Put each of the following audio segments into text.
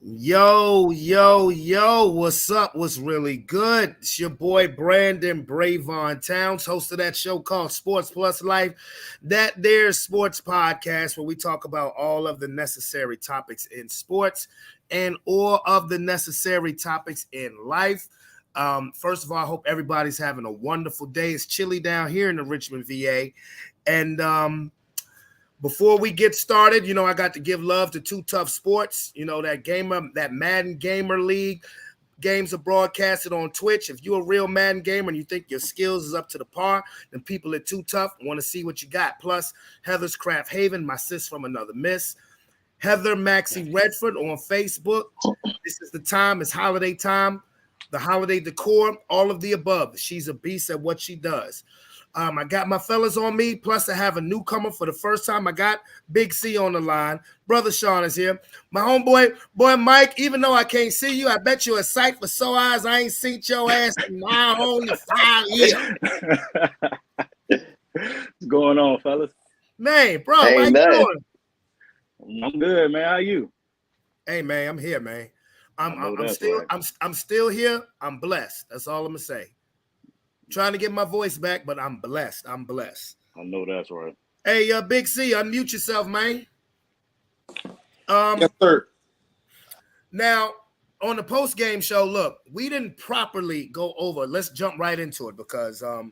Yo, what's up? What's really good? It's your boy Brandon Bravon Towns, host of that show called Sports Plus Life. That there's sports podcast where we talk about all of the necessary topics in sports and all of the necessary topics in life. First of all, I hope everybody's having a wonderful day. It's chilly down here in the Richmond, VA. And before we get started, I got to give love to Two Tough Sports. That Madden Gamer League games are broadcasted on Twitch. If you're a real Madden gamer and you think your skills is up to the par, then people at Too Tough want to see what you got. Plus, Heather's Craft Haven, my sis from another miss. Heather Maxie Redford on Facebook. This is the time. It's holiday time. The holiday decor, all of the above. She's a beast at what she does. I got my fellas on me, plus I have a newcomer for the first time. I got Big C on the line. Brother Sean is here. My homeboy, Mike, even though I can't see you, I bet you're a sight for sore eyes. I ain't seen your ass in my only 5 years. What's going on, fellas? Man, bro, how you doing? I'm good, man. How you? Hey, man, I'm here, man. I'm still here. I'm blessed. That's all I'm gonna say. Trying to get my voice back, but I'm blessed. I know that's right. Hey, Big C, unmute yourself, man. Yes, sir. Now, on the post-game show, look, we didn't properly go over. Let's jump right into it because I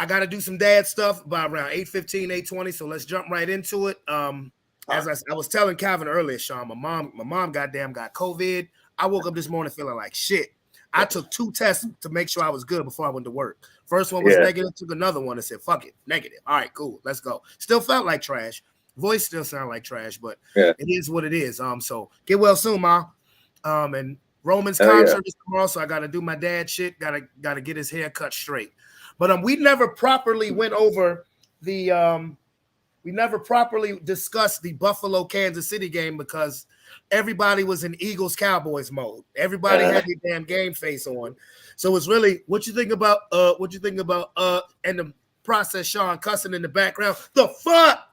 got to do some dad stuff by around 8:15, 8:20, so let's jump right into it. As I was telling Calvin earlier, Sean, my mom goddamn got COVID. I woke up this morning feeling like shit. I took 2 tests to make sure I was good before I went to work. First one was negative, took another one and said, fuck it, negative. All right, cool, let's go. Still felt like trash. Voice still sounded like trash, but it is what it is. So get well soon, Ma. And Roman's concert is tomorrow, so I got to do my dad shit. Got to get his hair cut straight. But we never properly went over the we never properly discussed the Buffalo Kansas City game because everybody was in Eagles Cowboys mode. Everybody had their damn game face on. So it's really what you think about and the process Sean cussing in the background. The fuck?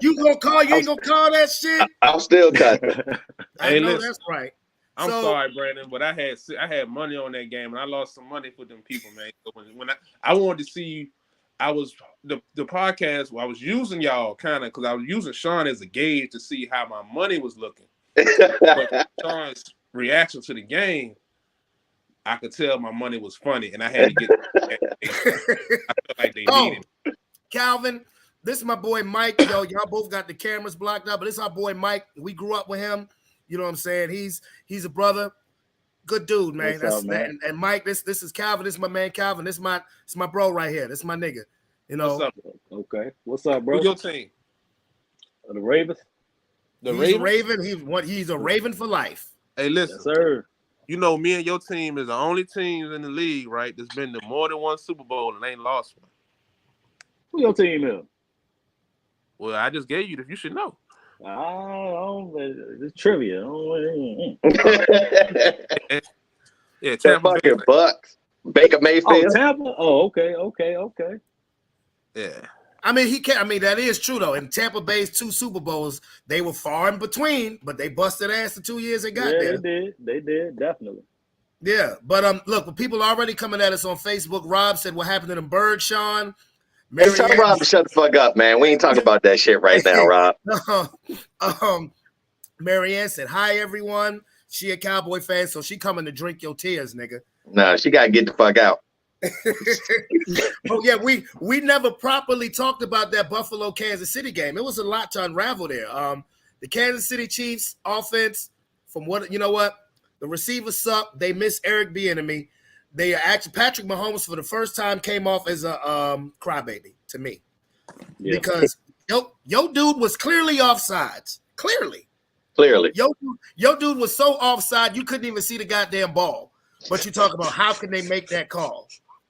You ain't gonna call that shit? I'm still cussing. I know that's right. I'm sorry, Brandon, but I had money on that game and I lost some money for them people, man. So when I wanted to see I was the podcast where I was using y'all kind of because I was using Sean as a gauge to see how my money was looking. But Sean's reaction to the game, I could tell my money was funny, and I had to get. I felt like they needed it. Calvin, this is my boy Mike. Y'all both got the cameras blocked out, but this is our boy Mike. We grew up with him. You know what I'm saying? He's a brother. Good dude, man. Man? And Mike, this is Calvin. This is my man Calvin. This is my bro right here. This is my nigga. What's up? Okay. What's up, bro? Who's your team? The Ravens. He's a Raven. He's a Raven for life. Hey, listen, yes, sir. You know, me and your team is the only teams in the league, right? That's been to more than one Super Bowl and ain't lost one. Who your team is? Well, I just gave you. You should know. It's trivia. Yeah, Tampa Bay. Bucks. Baker Mayfield. Oh, Tampa. Oh, okay. Yeah. I mean, that is true though. In Tampa Bay's 2 Super Bowls, they were far in between, but they busted ass the 2 years they got there. They did, definitely. Yeah, but look, people already coming at us on Facebook. Rob said, "What happened to them birds, Sean?" Hey, tell Rob to shut the fuck up, man. We ain't talking about that shit right now, Rob. Marianne said, "Hi, everyone." She a Cowboy fan, so she coming to drink your tears, nigga. No, she gotta get the fuck out. Oh yeah, we never properly talked about that Buffalo Kansas City game. It was a lot to unravel there. The Kansas City Chiefs offense, from what the receivers suck. They miss Eric Bieniemy. They actually Patrick Mahomes for the first time came off as a crybaby to me because yo dude was clearly offsides. Clearly. Yo dude was so offside you couldn't even see the goddamn ball. But you talk about how can they make that call?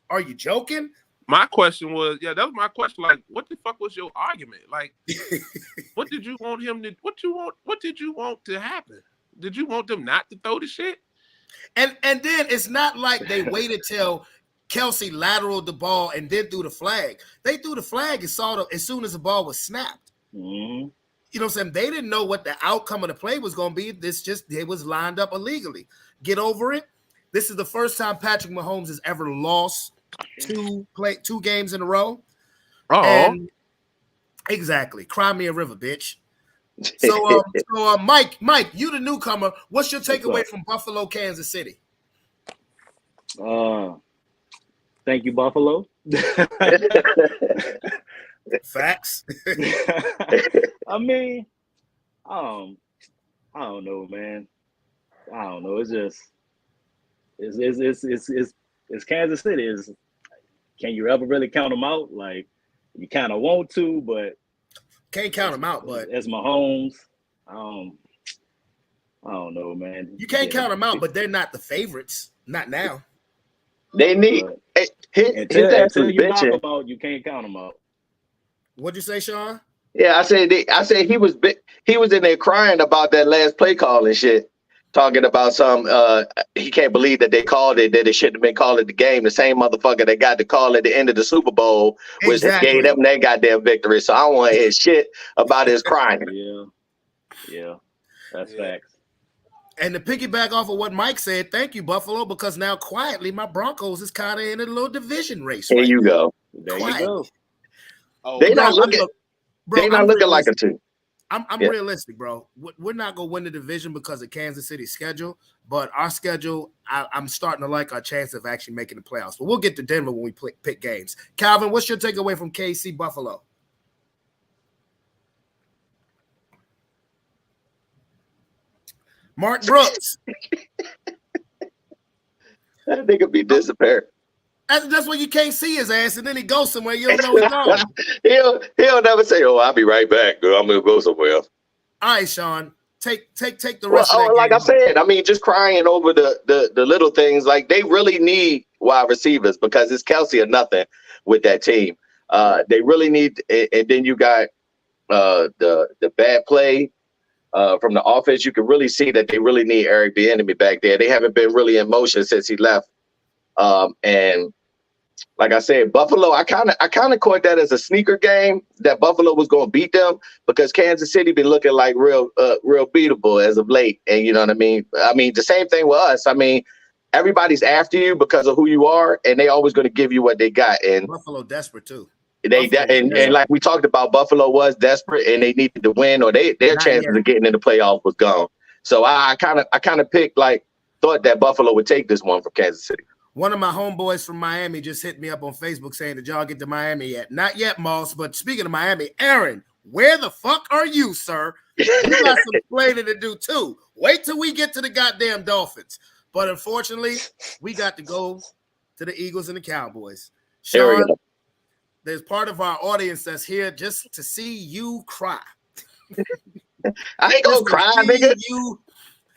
Are you joking? My question was, that was my question. Like, what the fuck was your argument? Like, what did you want him to? What did you want to happen? Did you want them not to throw the shit? And then it's not like they waited till Kelsey lateraled the ball and then threw the flag. They threw the flag and saw it as soon as the ball was snapped. Mm-hmm. you know what I'm saying? They didn't know what the outcome of the play was going to be. It was lined up illegally. Get over it. This is the first time Patrick Mahomes has ever lost two games in a row. And exactly. Cry me a river, bitch. So, Mike, you the newcomer. What's your takeaway from Buffalo, Kansas City? Thank you, Buffalo. Facts. I mean, I don't know, man. I don't know. It's just it's Kansas City. Can you ever really count them out? Like, you kind of want to, but can't count them out. But it's Mahomes. I don't know, man. You can't count them out, but they're not the favorites. Not now. They need until you talk about, you can't count them out. What'd you say, Sean? Yeah, I said he was in there crying about that last play call and shit, talking about he can't believe that they called it, that it shouldn't have been called at the game. The same motherfucker that got the call at the end of the Super Bowl was gave them that goddamn victory. So I don't want to hear shit about his crying. Yeah, that's facts. And to piggyback off of what Mike said, thank you, Buffalo, because now quietly my Broncos is kind of in a little division race. There you go. There you go. They're not looking like a team. I'm realistic, bro. We're not gonna win the division because of Kansas City's schedule, but our schedule, I'm starting to like our chance of actually making the playoffs. But we'll get to Denver when we pick games. Calvin, what's your takeaway from KC Buffalo? Mark Brooks. That nigga be disappearing. That's why you can't see his ass, and then he goes somewhere you don't know he's going. he'll never say, "Oh, I'll be right back, girl. I'm gonna go somewhere else." All right, Sean, take the rest. Well, like I said, I mean, just crying over the little things. Like, they really need wide receivers because it's Kelsey or nothing with that team. They really need, and then you got the bad play from the offense. You can really see that they really need Eric Bieniemy back there. They haven't been really in motion since he left. And like I said, Buffalo, I kind of caught that as a sneaker game, that Buffalo was going to beat them because Kansas City been looking like real beatable as of late. And you know what I mean? I mean, the same thing with us. I mean, everybody's after you because of who you are, and they always going to give you what they got. And Buffalo desperate too. And like we talked about, Buffalo was desperate and they needed to win, or their chances of getting in the playoff was gone. So I kind of thought that Buffalo would take this one from Kansas City. One of my homeboys from Miami just hit me up on Facebook saying, "Did y'all get to Miami yet?" Not yet, Moss. But speaking of Miami, Aaron, where the fuck are you, sir? You got some explaining to do too. Wait till we get to the goddamn Dolphins. But unfortunately, we got to go to the Eagles and the Cowboys. Sean, there's part of our audience that's here just to see you cry. I ain't gonna cry, nigga.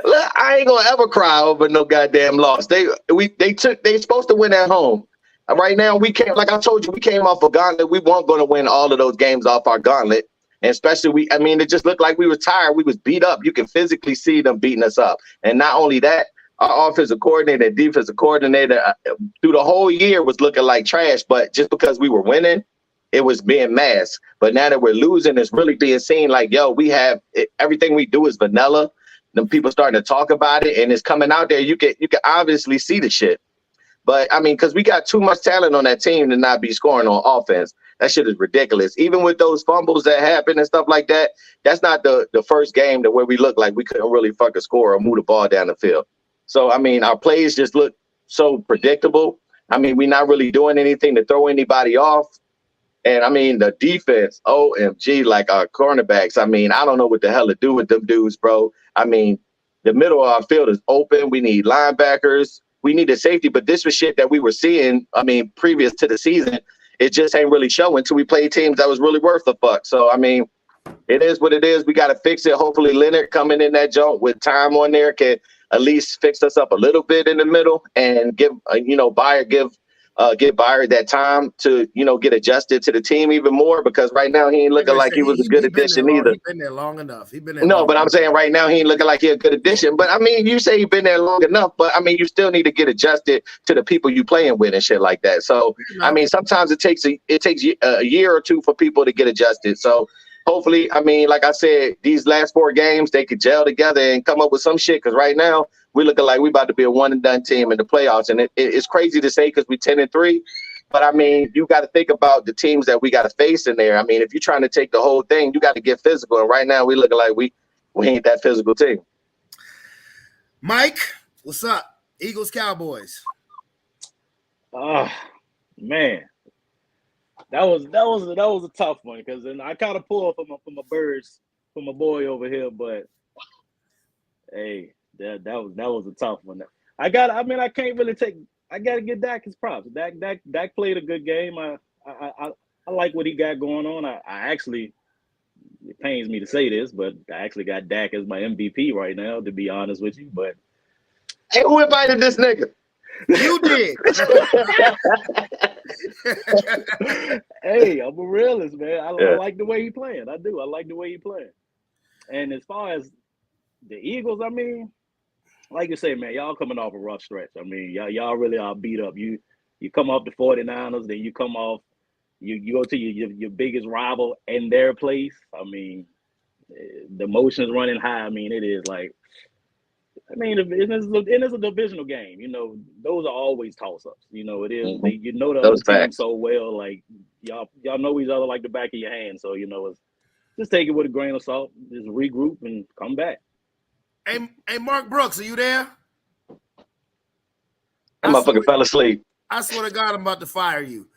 Look, I ain't gonna ever cry over no goddamn loss. They supposed to win at home. Right now, like I told you, we came off a gauntlet. We weren't gonna win all of those games off our gauntlet. And especially it just looked like we were tired. We was beat up. You can physically see them beating us up. And not only that, our offensive coordinator and defensive coordinator through the whole year was looking like trash. But just because we were winning, it was being masked. But now that we're losing, it's really being seen like, yo, we have everything we do is vanilla. Then people starting to talk about it, and it's coming out there. You can obviously see the shit. But I mean, because we got too much talent on that team to not be scoring on offense. That shit is ridiculous. Even with those fumbles that happen and stuff like that, that's not the first game where we look like we couldn't really fucking score or move the ball down the field. So I mean, our plays just look so predictable. I mean, we're not really doing anything to throw anybody off. And I mean, the defense, OMG, like our cornerbacks. I mean, I don't know what the hell to do with them dudes, bro. I mean, the middle of our field is open. We need linebackers. We need a safety. But this was shit that we were seeing, I mean, previous to the season. It just ain't really showing until we play teams that was really worth the fuck. So, I mean, it is what it is. We got to fix it. Hopefully Leonard coming in that joint with time on there can at least fix us up a little bit in the middle and give Byard that time to, get adjusted to the team even more, because right now he ain't looking like he was a good addition either. He's been there long enough. I'm saying right now he ain't looking like he a good addition. But I mean, you say he's been there long enough, but I mean, you still need to get adjusted to the people you playing with and shit like that. So, I mean, sometimes it takes a year or two for people to get adjusted. So hopefully, I mean, like I said, these last 4 games, they could gel together and come up with some shit. Because right now, we're looking like we're about to be a one-and-done team in the playoffs. And it's crazy to say because we're 10-3. But, I mean, you got to think about the teams that we got to face in there. I mean, if you're trying to take the whole thing, you got to get physical. And right now, we're looking like we ain't that physical team. Mike, what's up? Eagles, Cowboys. Man. That was a tough one because then I kind of pulled for my birds, for my boy over here, but hey, that was a tough one. I can't really I gotta give Dak his props. Dak played a good game. I like what he got going on. I actually, it pains me to say this, but I actually got Dak as my MVP right now, to be honest with you. But hey, who invited this nigga? You did. Hey, I'm a realist, man. I like the way he playing. I do. I like the way he playing. And as far as the Eagles, I mean, like you say, man, y'all coming off a rough stretch. I mean, y'all really are beat up. You come off the 49ers, then you come off, you go to your biggest rival in their place. I mean, the emotions running high. I mean, it is like, I mean, it's a divisional game. You know, those are always toss-ups. You know, it is. Mm-hmm. You know the other team so well. Like y'all know each other like the back of your hand. So you know, it's just take it with a grain of salt. Just regroup and come back. Hey, Mark Brooks, are you there? That motherfucker fell asleep. I swear to God, I'm about to fire you.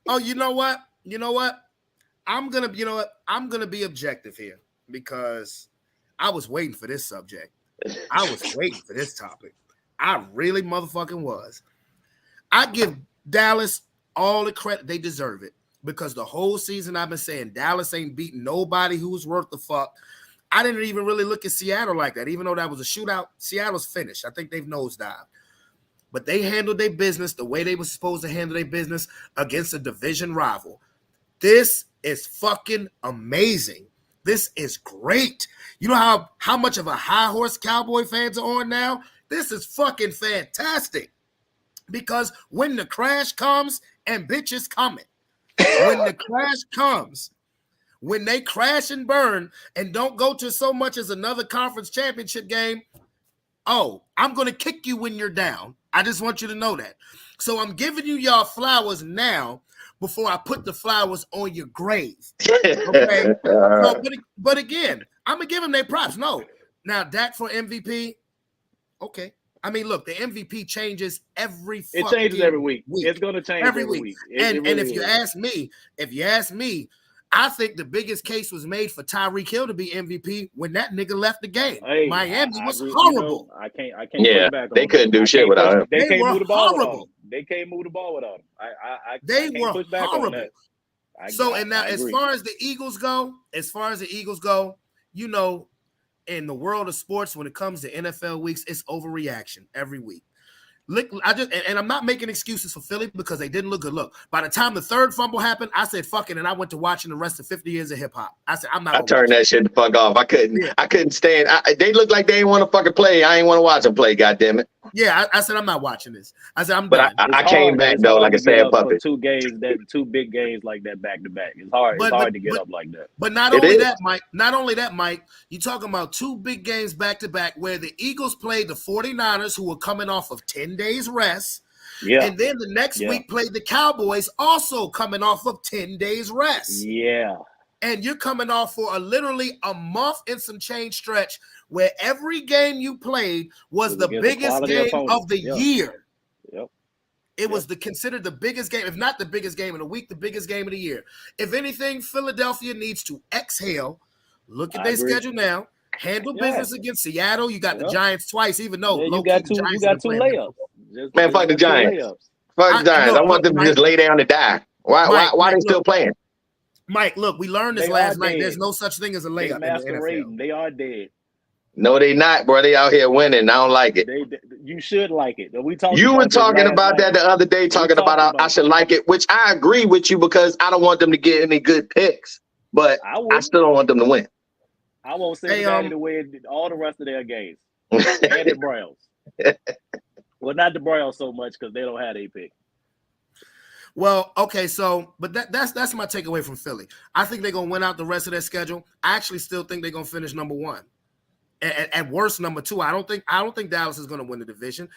Oh, you know what? I'm gonna be objective here because I was waiting for this subject. I was waiting for this topic. I really motherfucking was. I give Dallas all the credit. They deserve it because the whole season I've been saying Dallas ain't beating nobody who's worth the fuck. I didn't even really look at Seattle like that, even though that was a shootout. Seattle's finished. I think they've nosedived. But they handled their business the way they were supposed to handle their business against a division rival. This is fucking amazing. This is great. You know how much of a high horse Cowboy fans are on now? This is fucking fantastic. Because when the crash comes, and bitch is coming. When the crash comes, when they crash and burn and don't go to so much as another conference championship game, oh, I'm going to kick you when you're down. I just want you to know that. So I'm giving you y'all flowers now before I put the flowers on your grave. Okay? But again, I'm going to give them their props. No. Now, Dak for MVP, okay. I mean, look, the MVP changes every It changes every week. It's going to change every week. And if you ask me, I think the biggest case was made for Tyreek Hill to be MVP when that nigga left the game. Hey, Miami was horrible. You know, I can't put it back on they couldn't do shit without him. They can't were move the ball horrible. without him. They can't move the ball without him. They can't were push back horrible. on that. As far as the Eagles go, you know, in the world of sports, when it comes to NFL weeks, it's overreaction every week. I'm not making excuses for Philly because they didn't look good. Look, by the time the third fumble happened, I said, fuck it, and I went to watching the rest of 50 years of hip hop. I said, I'm not. I turned that shit the fuck off. I couldn't stand. They looked like they didn't want to fucking play. I ain't want to watch them play. God damn it. Yeah, I said I'm not watching this. I said I'm done. But I came back though, like a sad puppet. Two big games like that back to back. It's hard. It's hard to get up like that. But not only that, Mike. You talking about two big games back to back where the Eagles played the 49ers, who were coming off of 10 days rest. Yeah. And then the next week played the Cowboys, also coming off of 10 days rest. Yeah. And you're coming off for literally a month and some change stretch where every game you played was the biggest game of the year. Yep. It was considered the biggest game, if not the biggest game of the week, the biggest game of the year. If anything, Philadelphia needs to exhale, look at their schedule now, handle business against Seattle. You got the Giants twice, even though you got two layups. Man, fuck the Giants. Fuck the Giants. I want them to just lay down and die. Why are they still playing? Mike, look, we learned this last night. There's no such thing as a layup in the NFL. They are dead. No, they not, bro. They out here winning. I don't like it. You should like it. You were talking about that the other day, talking about I should like it, which I agree with you because I don't want them to get any good picks, but I still don't want them to win. I won't say to win all the rest of their games. And the Browns. Well, not the Browns so much because they don't have a pick. Well, okay, so but that's my takeaway from Philly. I think they're gonna win out the rest of their schedule. I actually still think they're gonna finish number one. At worst, number two. I don't think Dallas is gonna win the division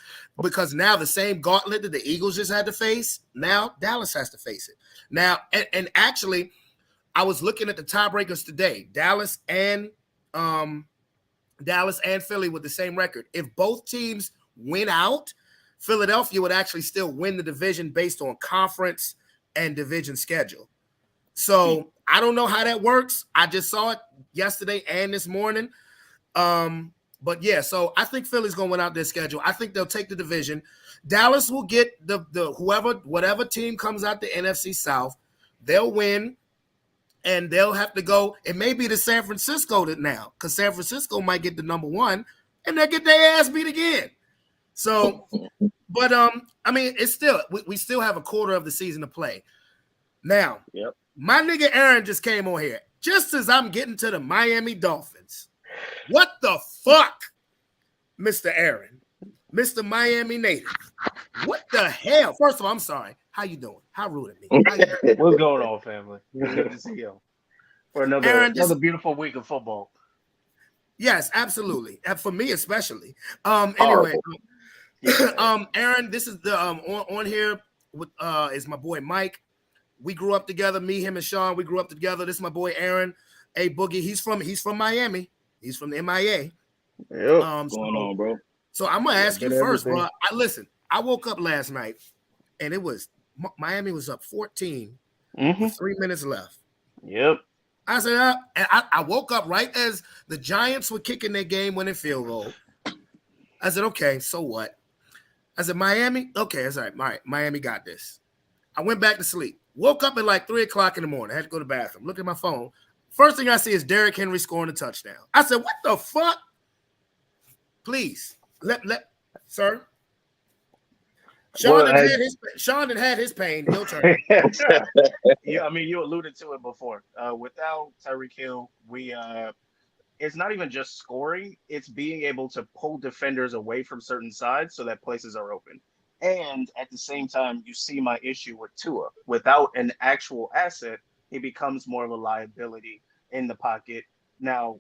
because now the same gauntlet that the Eagles just had to face, now Dallas has to face it. Now, and actually, I was looking at the tiebreakers today. Dallas and Philly with the same record. If both teams win out, Philadelphia would actually still win the division based on conference and division schedule. So I don't know how that works. I just saw it yesterday and this morning. But yeah, so I think Philly's gonna win out their schedule. I think they'll take the division. Dallas will get the whatever team comes out the NFC South, they'll win. And they'll have to go. It may be to San Francisco now, because San Francisco might get the number one, and they'll get their ass beat again. So, but I mean, it's still we still have a quarter of the season to play. Now, my nigga Aaron just came on here just as I'm getting to the Miami Dolphins. What the fuck, Mr. Aaron, Mr. Miami native? What the hell? First of all, I'm sorry. How you doing? How rude of me? What's going on, family? Good to see you for another beautiful week of football. Yes, absolutely. And for me especially. Anyway, Aaron, this is the on here with is my boy Mike. We grew up together. Me, him, and Sean. We grew up together. This is my boy Aaron. A Boogie. He's from Miami. He's from the MIA. Yep. What's going on, bro? So I'm gonna ask you first, bro. I woke up last night and it was Miami was up 14 with 3 minutes left. Yep. I said, and I woke up right as the Giants were kicking their game-winning field goal. I said, okay, so what? I said, Miami? Okay, that's all right. Miami got this. I went back to sleep. Woke up at like 3 o'clock in the morning. I had to go to the bathroom. Look at my phone. First thing I see is Derrick Henry scoring a touchdown. I said, what the fuck? Please, sir. Sean had his pain. Your turn. Yeah, I mean, you alluded to it before. Without Tyreek Hill, it's not even just scoring; it's being able to pull defenders away from certain sides so that places are open. And at the same time, you see my issue with Tua. Without an actual asset, he becomes more of a liability in the pocket. Now,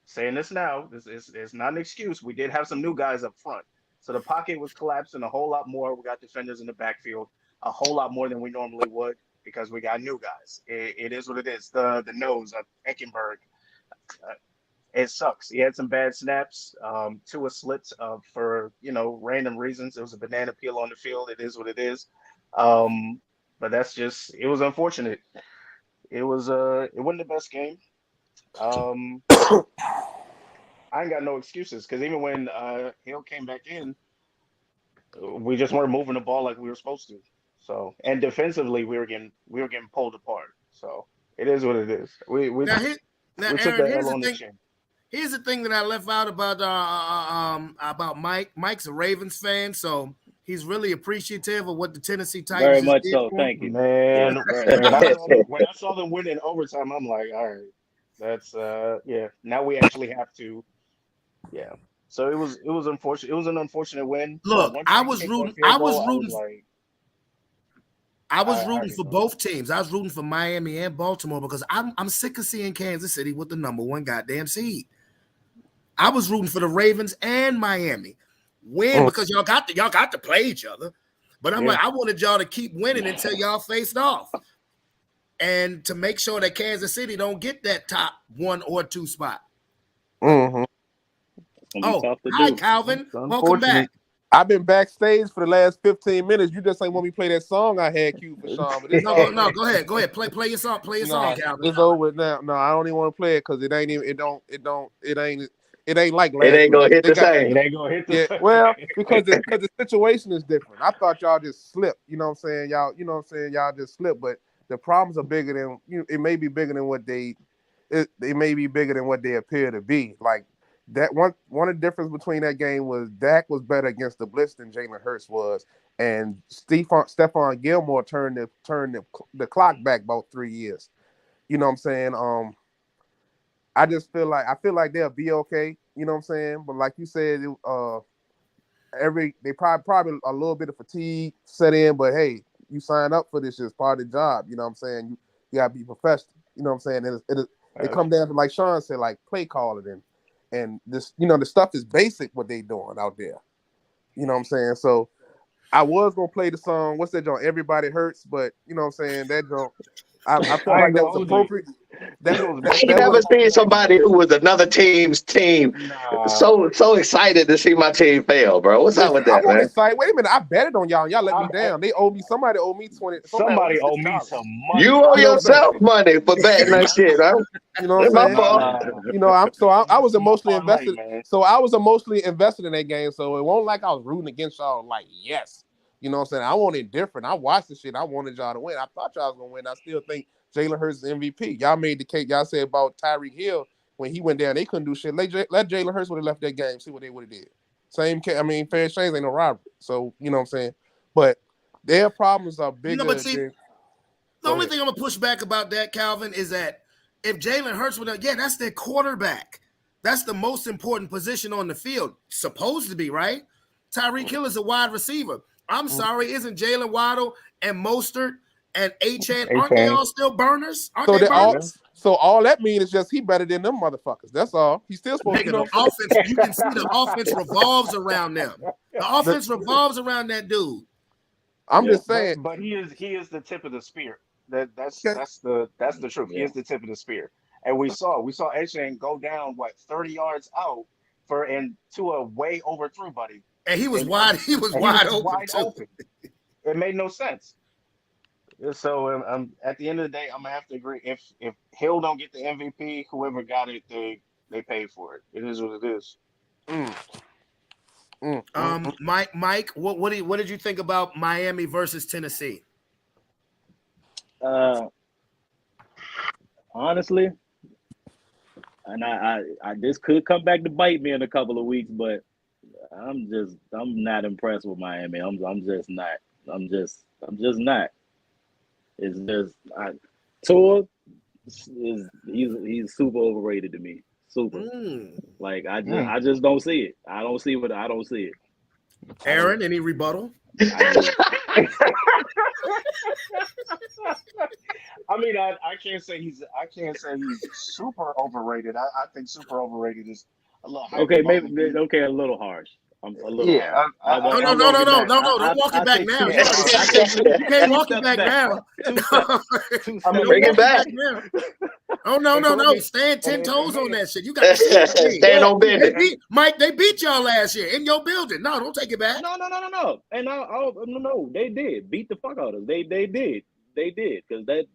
saying this now, this is not an excuse. We did have some new guys up front. So the pocket was collapsing a whole lot more. We got defenders in the backfield a whole lot more than we normally would because we got new guys. It is what it is. The nose of Eckenberg, it sucks. He had some bad snaps. Tua slits for random reasons. There was a banana peel on the field. It is what it is. But that's just it was unfortunate. It wasn't the best game. I ain't got no excuses because even when Hill came back in, we just weren't moving the ball like we were supposed to. So, and defensively, we were getting pulled apart. So it is what it is. We Aaron, took the L on the chin. Here's the thing that I left out about Mike. Mike's a Ravens fan, so he's really appreciative of what the Tennessee Titans very much did so. Thank you, man. When I saw them win in overtime, I'm like, all right, that's Now we actually have to. Yeah, so it was unfortunate. It was an unfortunate win. Look, I was rooting for both teams. I was rooting for Miami and Baltimore because I'm sick of seeing Kansas City with the number one goddamn seed. I was rooting for the Ravens and Miami win because y'all got to play each other. But I'm like, I wanted y'all to keep winning until y'all faced off, and to make sure that Kansas City don't get that top 1 or 2 spot. Mm-hmm. Oh, hi, Calvin. Welcome back. I've been backstage for the last 15 minutes. You just ain't want me to play that song I had queued for Sean. But no, go ahead. Play your song. Play your song, Calvin. It's over now. No, I don't even want to play it because it ain't like last It ain't gonna hit the same. It ain't gonna hit the same. Well, because the situation is different. I thought y'all just slipped. You know what I'm saying? Y'all just slipped. But the problems are bigger than it may be bigger than what they may be bigger than what they appear to be. Like that one of the difference between that game was Dak was better against the blitz than Jalen Hurts was, and Stephon Gilmore turned the clock back about 3 years. You know what I'm saying? I feel like they'll be okay. You know what I'm saying? But like you said, they probably a little bit of fatigue set in. But hey, you sign up for this. It's part of the job. You know what I'm saying? You gotta be professional. You know what I'm saying? It come down to, like Sean said, like play calling and this. You know, the stuff is basic what they doing out there. You know what I'm saying? So I was gonna play the song. What's that joint? Everybody Hurts, but you know what I'm saying? That joint. I felt like that was appropriate. I ain't never seen somebody who was another team's team so excited to see my team fail, bro. What's up with that, man? Wait a minute, I betted on y'all. Y'all let me down. They owe me. Somebody owe me 20. Somebody owe me some money. You owe yourself money for betting that shit, huh? You know what I'm saying? You know, I was emotionally invested. So I was emotionally invested in that game. So it won't like I was rooting against y'all. Like yes. You know what I'm saying? I wanted different. I watched the shit. I wanted y'all to win. I thought y'all was going to win. I still think Jalen Hurts is MVP. Y'all made the cake. Y'all said about Tyreek Hill when he went down, they couldn't do shit. Let Jalen Hurts would have left that game, see what they would have did. Same case. I mean, fair exchange ain't no robbery. So, you know what I'm saying? But their problems are bigger. The only thing I'm going to push back about that, Calvin, is that if Jalen Hurts would have, that's their quarterback. That's the most important position on the field. Supposed to be, right? Tyreek Hill is a wide receiver. I'm sorry, isn't Jalen Waddle and Mostert and Achane, aren't they all still burners? Aren't they burners? So all that means is just he better than them motherfuckers. That's all. He's still supposed to. The offense, you can see the offense revolves around them. The offense revolves around that dude. I'm just saying. But he is the tip of the spear. That's the truth. He is the tip of the spear. And we saw Achane go down 30 yards out to a way overthrew buddy. And he was wide open. It made no sense. So at the end of the day, I'm gonna have to agree. If Hill don't get the MVP, whoever got it, they paid for it. It is what it is. Mike, what did you think about Miami versus Tennessee? Honestly, and I this could come back to bite me in a couple of weeks, but I'm not impressed with Miami. I'm just not. It's just Tua is he's super overrated to me. Super. Like I just don't see it. I don't see it. Aaron, any rebuttal? I mean, I can't say he's super overrated. I think super overrated is a little okay. Maybe a little harsh. I'm a little. Yeah. No. Don't walk it back now. You can't walk it back now. Bring it back. Oh no. Stand 10 toes on that shit. You got to stand on business. Mike, they beat y'all last year in your building. No, don't take it back. No. And no, they did beat the fuck out of us. They did because that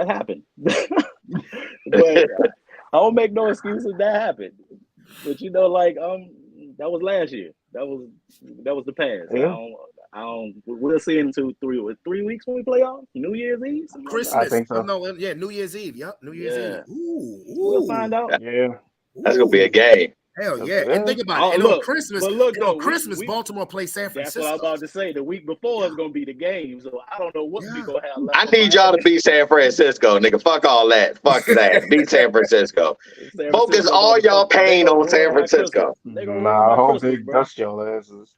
happened. But I don't make no excuses. That happened. But that was last year. That was the past. Yeah. I don't. We'll see in 3 weeks when we play off New Year's Eve. Christmas. I think so. New Year's Eve. Yep, New Year's Eve. Ooh. We'll find out. Yeah. That's gonna be a game. Hell yeah! And think about it. On Christmas, Baltimore plays San Francisco. That's what I'm about to say. The week before is gonna be the game, so I don't know what we gonna have left. I need y'all to beat San Francisco, nigga. Fuck all that. Fuck that. Beat San Francisco. Focus all y'all pain on San Francisco. I hope they dust your asses.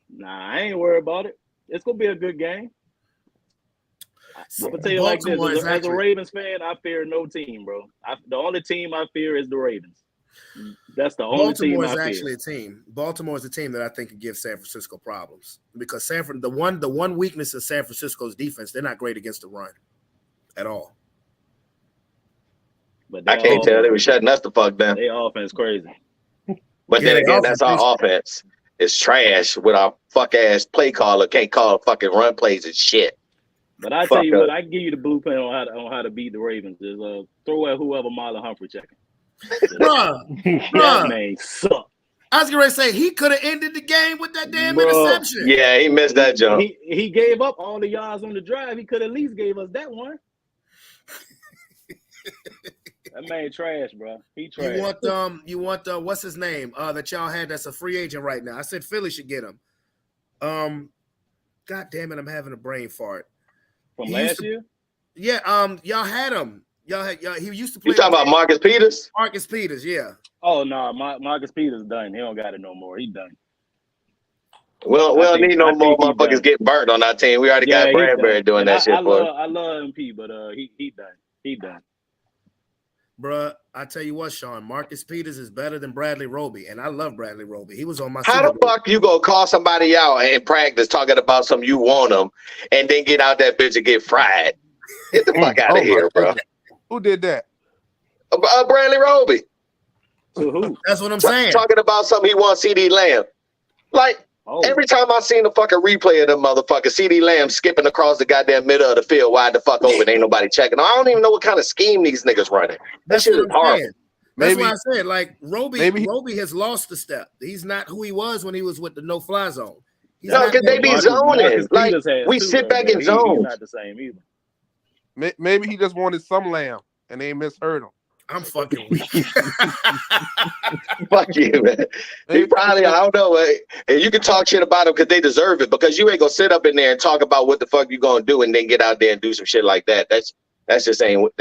Nah, I ain't worried about it. It's gonna be a good game. I'm gonna tell you like this: as a Ravens fan, I fear no team, bro. The only team I fear is the Ravens. That's the only team I fear. Baltimore is a team that I think can give San Francisco problems because the one weakness of San Francisco's defense, they're not great against the run at all. But I can't tell. They were shutting us the fuck down. Their offense crazy. But then again, that's our offense. It's trash with our fuck ass play caller can't call fucking run plays and shit. But I tell you what, I can give you the blueprint on how to beat the Ravens. Is throw at whoever Marlon Humphrey checking. That man suck. I was gonna say he could have ended the game with that damn interception. Yeah, he missed that jump. He gave up all the yards on the drive. He could at least gave us that one. That man trash, bro. He trash. You want what's his name? That y'all had that's a free agent right now. I said Philly should get him. God damn it, I'm having a brain fart. From last year? Yeah, y'all had him. He used to play. You talking about Marcus Peters? Marcus Peters, yeah. Oh no, Marcus Peters done. He don't got it no more. He done. Well, we don't need no more motherfuckers getting burnt on our team. We already got Bradbury doing that shit for us. I love MP, but he done. He done. Bruh, I tell you what, Sean, Marcus Peters is better than Bradley Roby, and I love Bradley Roby. He was on my. How the fuck you gonna call somebody out in practice talking about some you want them, and then get out that bitch and get fried? Get the fuck out of here, bro. Who did that? Bradley Roby. Who? That's what I'm saying. Talking about something he wants CeeDee Lamb. Like, every time I seen the fucking replay of them motherfucker, CeeDee Lamb skipping across the goddamn middle of the field wide the fuck open. Ain't nobody checking. I don't even know what kind of scheme these niggas running. That shit is horrible. That's why I said, like, Roby has lost a step. He's not who he was when he was with the no-fly zone. No, because they be zoning. Like, we sit back in zones. He's not the same either. Maybe he just wanted some lamb and they misheard him. I'm fucking weak. Fuck you, man. He probably, I don't know. And you can talk shit about him because they deserve it, because you ain't gonna sit up in there and talk about what the fuck you gonna do and then get out there and do some shit like that. That's just ain't what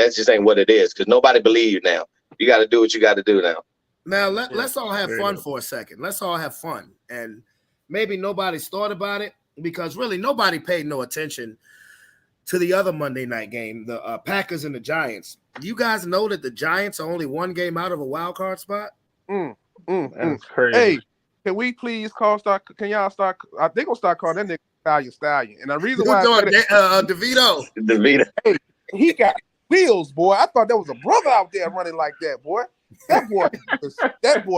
it is, because nobody believe you now. You got to do what you got to do now. Now let's all have fun for a second. Let's all have fun, and maybe nobody's thought about it because really nobody paid no attention to the other Monday night game, the Packers and the Giants. Do you guys know that the Giants are only one game out of a wild card spot? That's crazy. Hey, can we please can y'all start? They gonna start calling that nigga Stallion. And the reason why DeVito. Hey, he got wheels, boy. I thought there was a brother out there running like that, boy. That boy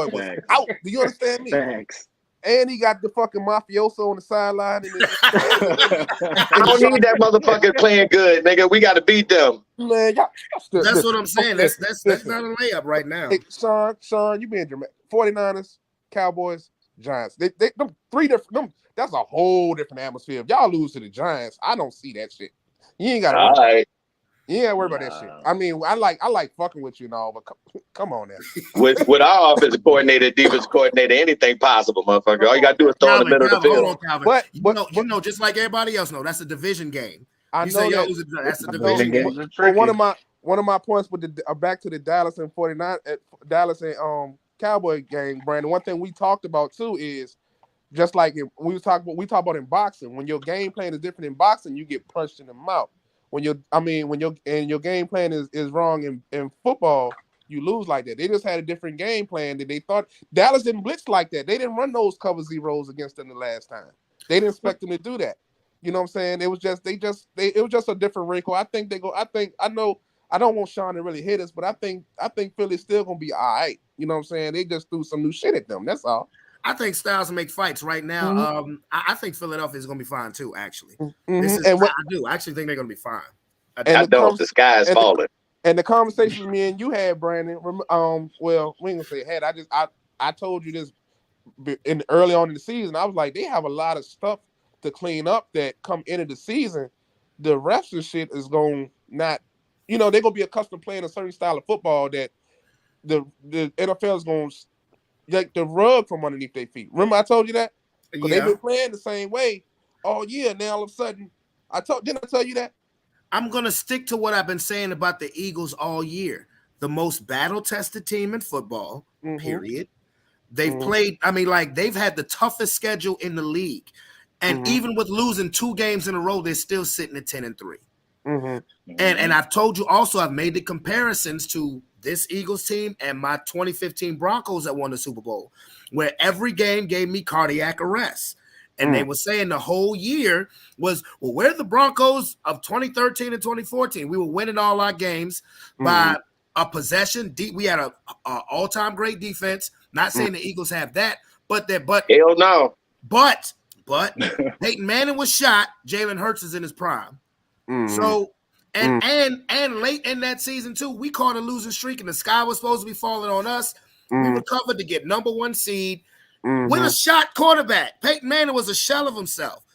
was out. Do you understand me? Thanks. And he got the fucking mafioso on the sideline. I don't need that motherfucker playing good, nigga. We got to beat them. Man, that's what I'm saying. That's not a layup right now. Hey, Sean, you being dramatic. 49ers, Cowboys, Giants. They them three different. That's a whole different atmosphere. If y'all lose to the Giants, I don't see that shit. You ain't got to. You ain't gotta worry about that shit. I mean, I like fucking with you and all, but come on now. With our offensive coordinator, defense coordinator, anything possible, motherfucker. All you gotta do is throw in the middle of the field. But you know, just like everybody else know, that's a division game. I know that's a division game. Well, one of my points with the back to the Dallas and 49 Dallas and Cowboy game, Brandon. One thing we talked about too is just like we talk about in boxing. When your game plan is different in boxing, you get punched in the mouth. When your game plan is wrong in football, you lose like that. They just had a different game plan that they thought. Dallas didn't blitz like that. They didn't run those cover zeros against them the last time. They didn't expect them to do that. You know what I'm saying? It was just a different wrinkle. I don't want Sean to really hit us, but I think Philly's still gonna be all right. You know what I'm saying? They just threw some new shit at them. That's all. I think Styles will make fights right now. Mm-hmm. I think Philadelphia is going to be fine too. Actually, mm-hmm. I do. I actually think they're going to be fine. I don't. The sky is falling. And the conversation me and you had, Brandon. Well, we ain't gonna say had. I told you this early on in the season. I was like, they have a lot of stuff to clean up that come into the season. The rest of the shit is going not. You know, they're gonna be accustomed to playing a certain style of football that the NFL is going to like the rug from underneath their feet. Remember I told you that? Because they've been playing the same way all year. Now all of a sudden, didn't I tell you that? I'm gonna stick to what I've been saying about the Eagles all year. The most battle-tested team in football, period. They've played, they've had the toughest schedule in the league. And even with losing 2 games in a row, they're still sitting at 10-3. And I've told you also, I've made the comparisons to this Eagles team and my 2015 Broncos that won the Super Bowl, where every game gave me cardiac arrest. And they were saying the whole year was, well, we're the Broncos of 2013 and 2014. We were winning all our games by a possession. We had a all-time great defense. Not saying the Eagles have that, but hell no. But Peyton Manning was shot. Jalen Hurts is in his prime. So and late in that season too, we caught a losing streak, and the sky was supposed to be falling on us. We recovered to get number 1 seed. With a shot quarterback. Peyton Manning was a shell of himself.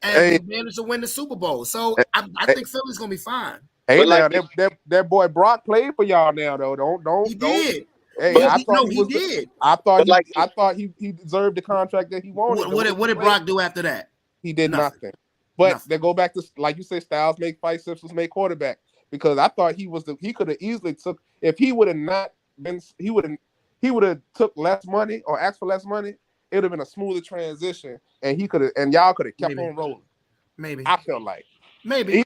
And he managed to win the Super Bowl. So I think Philly's gonna be fine. Hey, now that boy Brock played for y'all now, though. Don't he did. Hey, he did. I thought he deserved the contract that he wanted. What did Brock do after that? He did nothing. But they go back to, like you say, Styles make fight, Simpsons make quarterback. Because I thought he could have easily took, if he would have not been, he would have took less money or asked for less money it would have been a smoother transition, and y'all could have kept Maybe. on rolling. Maybe. I felt like Maybe.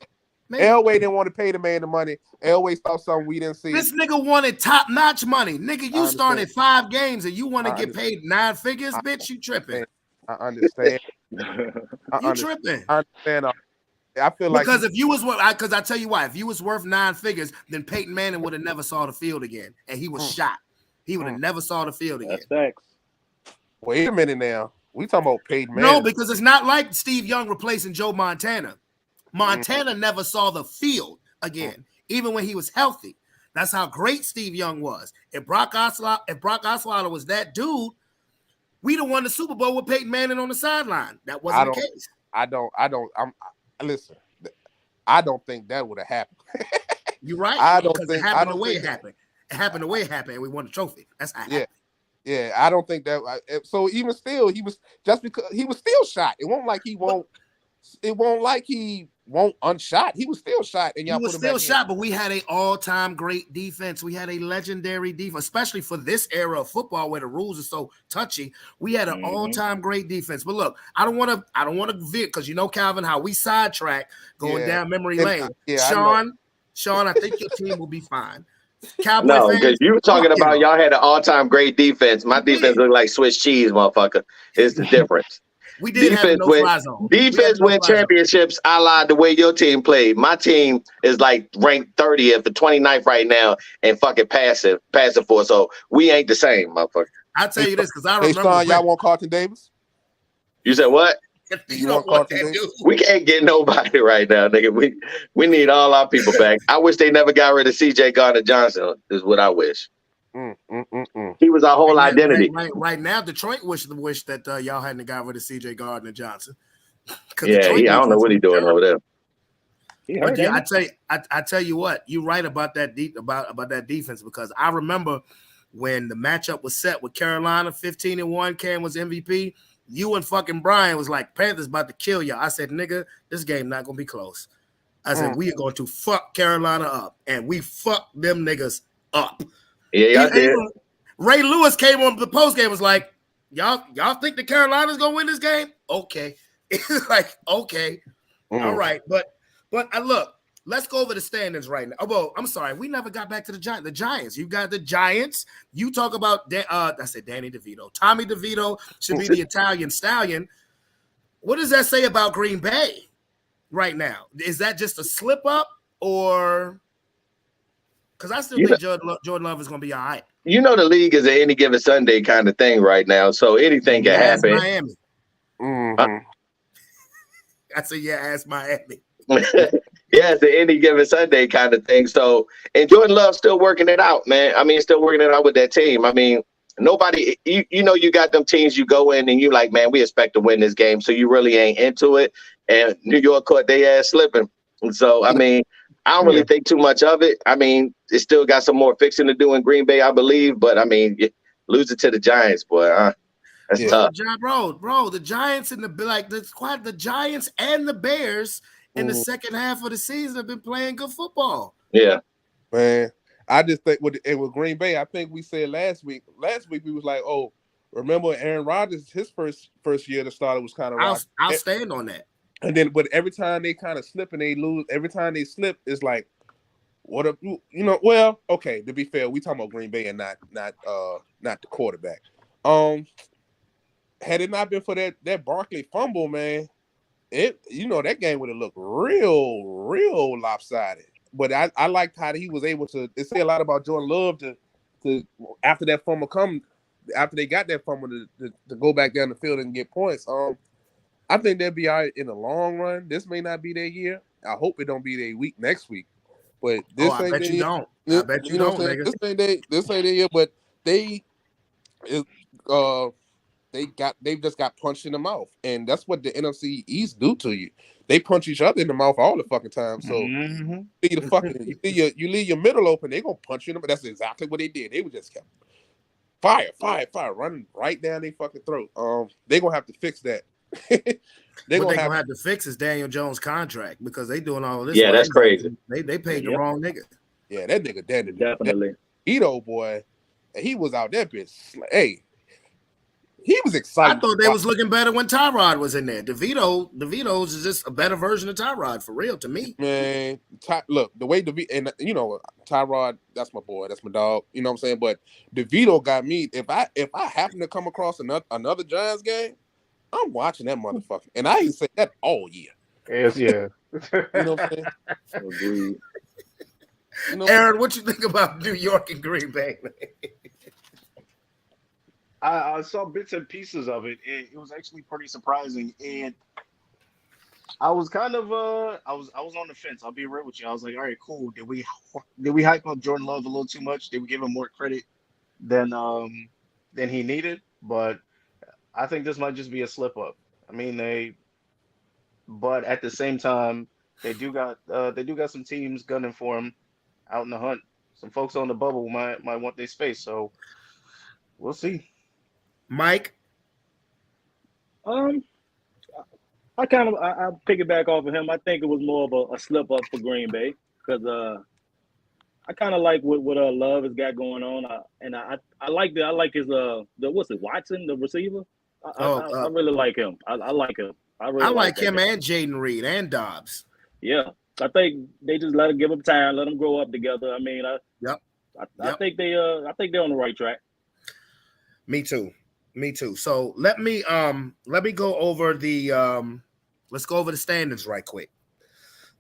Elway didn't want to pay the man the money. Elway saw something we didn't see. This nigga wanted top-notch money. Nigga, you started 5 games and you want to get paid 9 figures, bitch, you tripping. I understand. You tripping. I understand. I feel like because if you was because I tell you why, if you was worth 9 figures, then Peyton Manning would have never saw the field again, and he was shot. He would have never saw the field again. That's facts. Wait a minute now. We talking about Peyton Manning. No, because it's not like Steve Young replacing Joe Montana. Montana never saw the field again, even when he was healthy. That's how great Steve Young was. If Brock Osweiler was that dude, we'd have won the Super Bowl with Peyton Manning on the sideline. That wasn't the case. Listen, I don't think that would have happened. You're right. It happened the way it happened. It happened the way it happened, and we won the trophy. That's how it happened. Yeah, I don't think that. So even still, he was still shot. It won't like he won't unshot. He was still shot, and y'all he was still shot. But we had an all-time great defense. We had a legendary defense, especially for this era of football where the rules are so touchy. We had an all-time great defense. But look, I don't want to veer because you know, Calvin, how we sidetrack going down memory lane. Sean, I think your team will be fine. Cowboy no, fans, because you were talking about y'all had an all-time great defense. My defense looked like Swiss cheese, motherfucker. It's the difference. We did have no fly zone. Defense win championships, a la the way your team played. My team is like ranked 30th or 29th right now and fucking passive for. So we ain't the same, motherfucker. I'll tell you this because I remember. Sean, y'all want Carlton Davis? You said what? You don't want that dude. We can't get nobody right now, nigga. We need all our people back. I wish they never got rid of CJ Gardner-Johnson, is what I wish. He was our whole identity. Right now, Detroit wish that y'all hadn't got rid of CJ Gardner-Johnson. Yeah, I don't know what he's doing over there. But yeah, I tell you what, you're right about that about that defense because I remember when the matchup was set with Carolina, 15-1, Cam was MVP. You and fucking Brian was like, Panthers about to kill y'all. I said, nigga, this game not gonna be close. I said, we are going to fuck Carolina up, and we fucked them niggas up. Yeah, I did. Ray Lewis came on the post game was like, y'all think the Carolina's gonna win this game? Okay, it's like okay, all right, but look, let's go over the standings right now. Oh, well, I'm sorry, we never got back to the Giants. The Giants, you got the Giants. You talk about I said Danny DeVito. Tommy DeVito should be the Italian stallion. What does that say about Green Bay right now? Is that just a slip up or? Because I still think Jordan Love is going to be all right. You know the league is an any given Sunday kind of thing right now, so anything can happen. Miami. I said, yeah, ask Miami. Yeah, it's an any given Sunday kind of thing. So, and Jordan Love's still working it out, man. I mean, still working it out with that team. I mean, nobody, you know, you got them teams you go in and you like, man, we expect to win this game, so you really ain't into it. And New York caught their ass slipping. And so, I mean, I don't really think too much of it. I mean, it still got some more fixing to do in Green Bay, I believe. But I mean, lose it to the Giants, boy. That's tough. Bro, the Giants and the Giants and the Bears in the second half of the season have been playing good football. Yeah, man. I just think with Green Bay, I think we said last week we was like, oh, remember Aaron Rodgers, his first year to start was kind of. I'll stand on that. And then, but every time they kind of slip and they lose, every time they slip, it's like, what a, you know? Well, okay. To be fair, we talking about Green Bay and not the quarterback. Had it not been for that Barkley fumble, man, that game would have looked real lopsided. But I liked how he was able to. It say a lot about Jordan Love to after that fumble after they got that fumble to go back down the field and get points. I think they'll be all right in the long run. This may not be their year. I hope it don't be their week next week. But this ain't I bet you don't. I bet you don't, nigga. This ain't their year. But they've just got punched in the mouth, and that's what the NFC East do to you. They punch each other in the mouth all the fucking time. So you leave your middle open, they gonna punch you in the mouth. That's exactly what they did. They would just kept fire, running right down their fucking throat. They gonna have to fix that. What they're gonna have to fix is Daniel Jones' contract because they doing all of this. Yeah, that's crazy. They paid the wrong nigga. Yeah, that nigga Daniel definitely. Edo boy, and he was out there bitch. Hey, he was excited. I thought they was looking better when Tyrod was in there. DeVito's is just a better version of Tyrod for real to me. Man, look, the way DeVito, and you know, Tyrod, that's my boy, that's my dog. You know what I'm saying? But DeVito got me. If I happen to come across another Giants game, I'm watching that motherfucker. And I ain't say that all year. Yes, yeah. You know what I'm saying? Agreed. You know, Aaron, what you think about New York and Green Bay? I saw bits and pieces of it. It was actually pretty surprising, and I was kind of I was on the fence. I'll be real with you. I was like, all right, cool. Did we hype up Jordan Love a little too much? Did we give him more credit than he needed? But I think this might just be a slip up. I mean, but at the same time, they do got some teams gunning for him out in the hunt. Some folks on the bubble might want their space. So we'll see. Mike? I piggyback off of him. I think it was more of a slip up for Green Bay because I kind of like what Love has got going on, I like his Watson, the receiver. I really like him. I like him. I like him and Jaden Reed and Dobbs. Yeah, I think they just give him time, let them grow up together. I mean, I think they're on the right track. Me too. So let me go over the let's go over the standings right quick.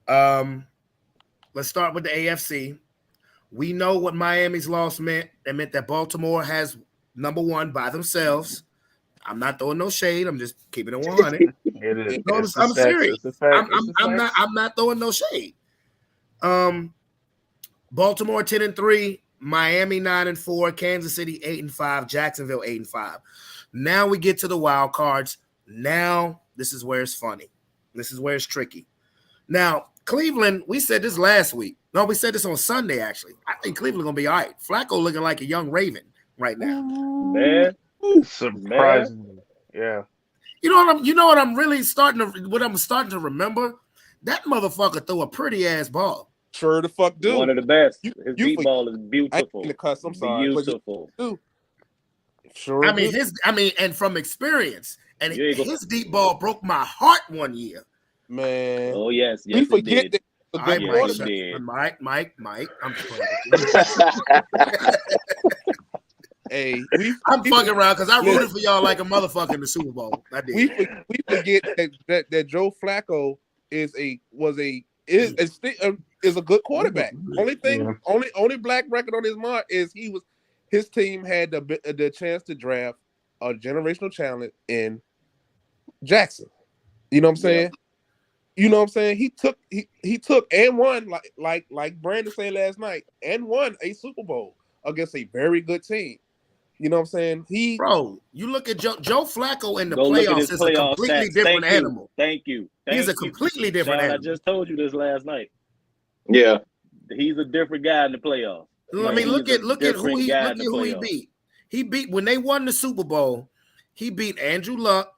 Let's start with the AFC. We know what Miami's loss meant. It meant that Baltimore has number one by themselves. I'm not throwing no shade. I'm just keeping it 100. It is. I'm serious. I'm not throwing no shade. Baltimore 10-3, Miami 9-4, Kansas City 8-5, Jacksonville 8-5. Now we get to the wild cards. Now this is where it's funny. This is where it's tricky. Now Cleveland, we said this last week. No, we said this on Sunday. Actually, I think Cleveland gonna be all right. Flacco looking like a young Raven right now. Man, surprisingly, yeah. You know what I'm really starting to remember? That motherfucker threw a pretty ass ball. Sure the fuck do. One of the best. His deep ball is beautiful. I'm sorry. Beautiful. Sure. And from experience, and his deep ball broke my heart one year. Man. Oh yes, we forget that. Mike, I'm playing. Hey, I'm fucking around because I rooted for y'all like a motherfucker in the Super Bowl. I did. We forget that Joe Flacco is a good quarterback. Only black record on his mark is his team had the chance to draft a generational talent in Jackson. You know what I'm saying? Yeah. You know what I'm saying? He took and won like Brandon said last night and won a Super Bowl against a very good team. You know what I'm saying? You look at Joe Flacco in the playoffs is a completely different animal. Thank you. He's a completely different animal. I just told you this last night. Yeah. He's a different guy in the playoffs. I mean, look at who he beat. He beat when they won the Super Bowl, he beat Andrew Luck,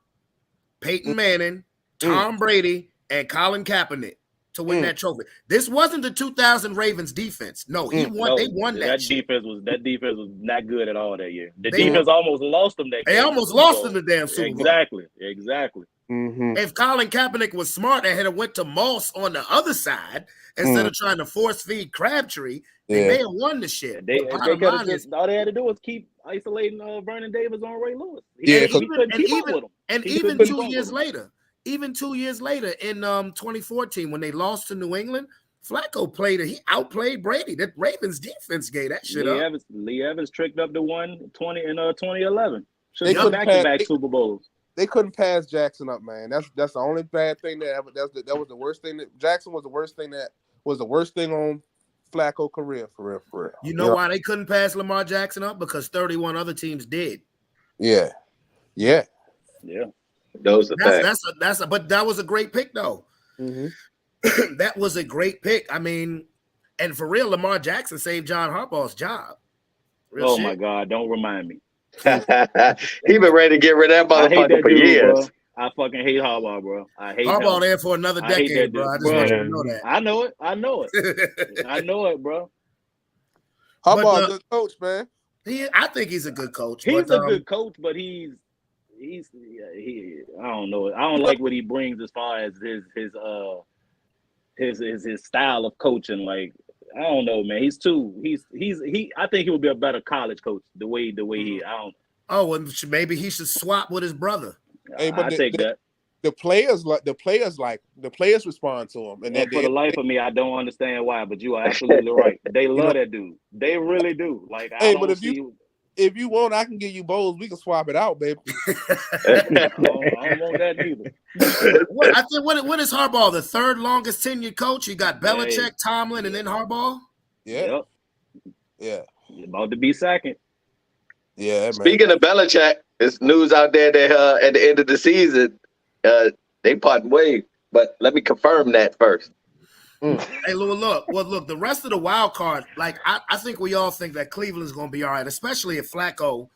Peyton Manning, Tom Brady, and Colin Kaepernick to win that trophy. This wasn't the 2000 Ravens defense. No, they won that. That defense was not good at all that year. The defense almost lost them that game. They almost lost them the damn Super Bowl. Exactly. Mm-hmm. If Colin Kaepernick was smart and had went to Moss on the other side instead of trying to force feed Crabtree, they may have won the shit. All they had to do was keep isolating Vernon Davis on Ray Lewis. Even 2 years later. Even 2 years later in 2014, when they lost to New England, Flacco he outplayed Brady. That Ravens defense gave that shit up. Lee Evans tricked up to 120 in 2011. They couldn't back-to-back Super Bowls. They couldn't pass Jackson up, man. That's the only bad thing that was the worst thing. Jackson was the worst thing on Flacco career for real. You know why they couldn't pass Lamar Jackson up? Because 31 other teams did. Yeah. Those are but that was a great pick though. Mm-hmm. That was a great pick. I mean, and for real, Lamar Jackson saved John Harbaugh's job. My God, don't remind me. He been ready to get rid of that motherfucker for years. Bro. I fucking hate Harbaugh, bro. I hate Harbaugh there for another decade, bro. I just want you to know that. I know it. I know it, bro. Harbaugh a good coach, man. I think he's a good coach. He's a good coach, but he's I don't know. I don't like what he brings as far as his style of coaching. Like, I don't know, man. I think he would be a better college coach the way he. I don't. Oh, and maybe he should swap with his brother. Hey, but I take that. The players respond to him, and for the life of me, I don't understand why. But you are absolutely right. They love that dude. They really do. Like, if you want, I can give you bowls. We can swap it out, baby. I don't want that neither. What is Harbaugh? The third longest tenured coach? You got Belichick, Tomlin, and then Harbaugh. Yeah. About to be second. Yeah. Man. Speaking of Belichick, there's news out there that at the end of the season, they parting ways. But let me confirm that first. Hey, look. The rest of the wild card, like I think we all think that Cleveland's going to be all right, especially if Flacco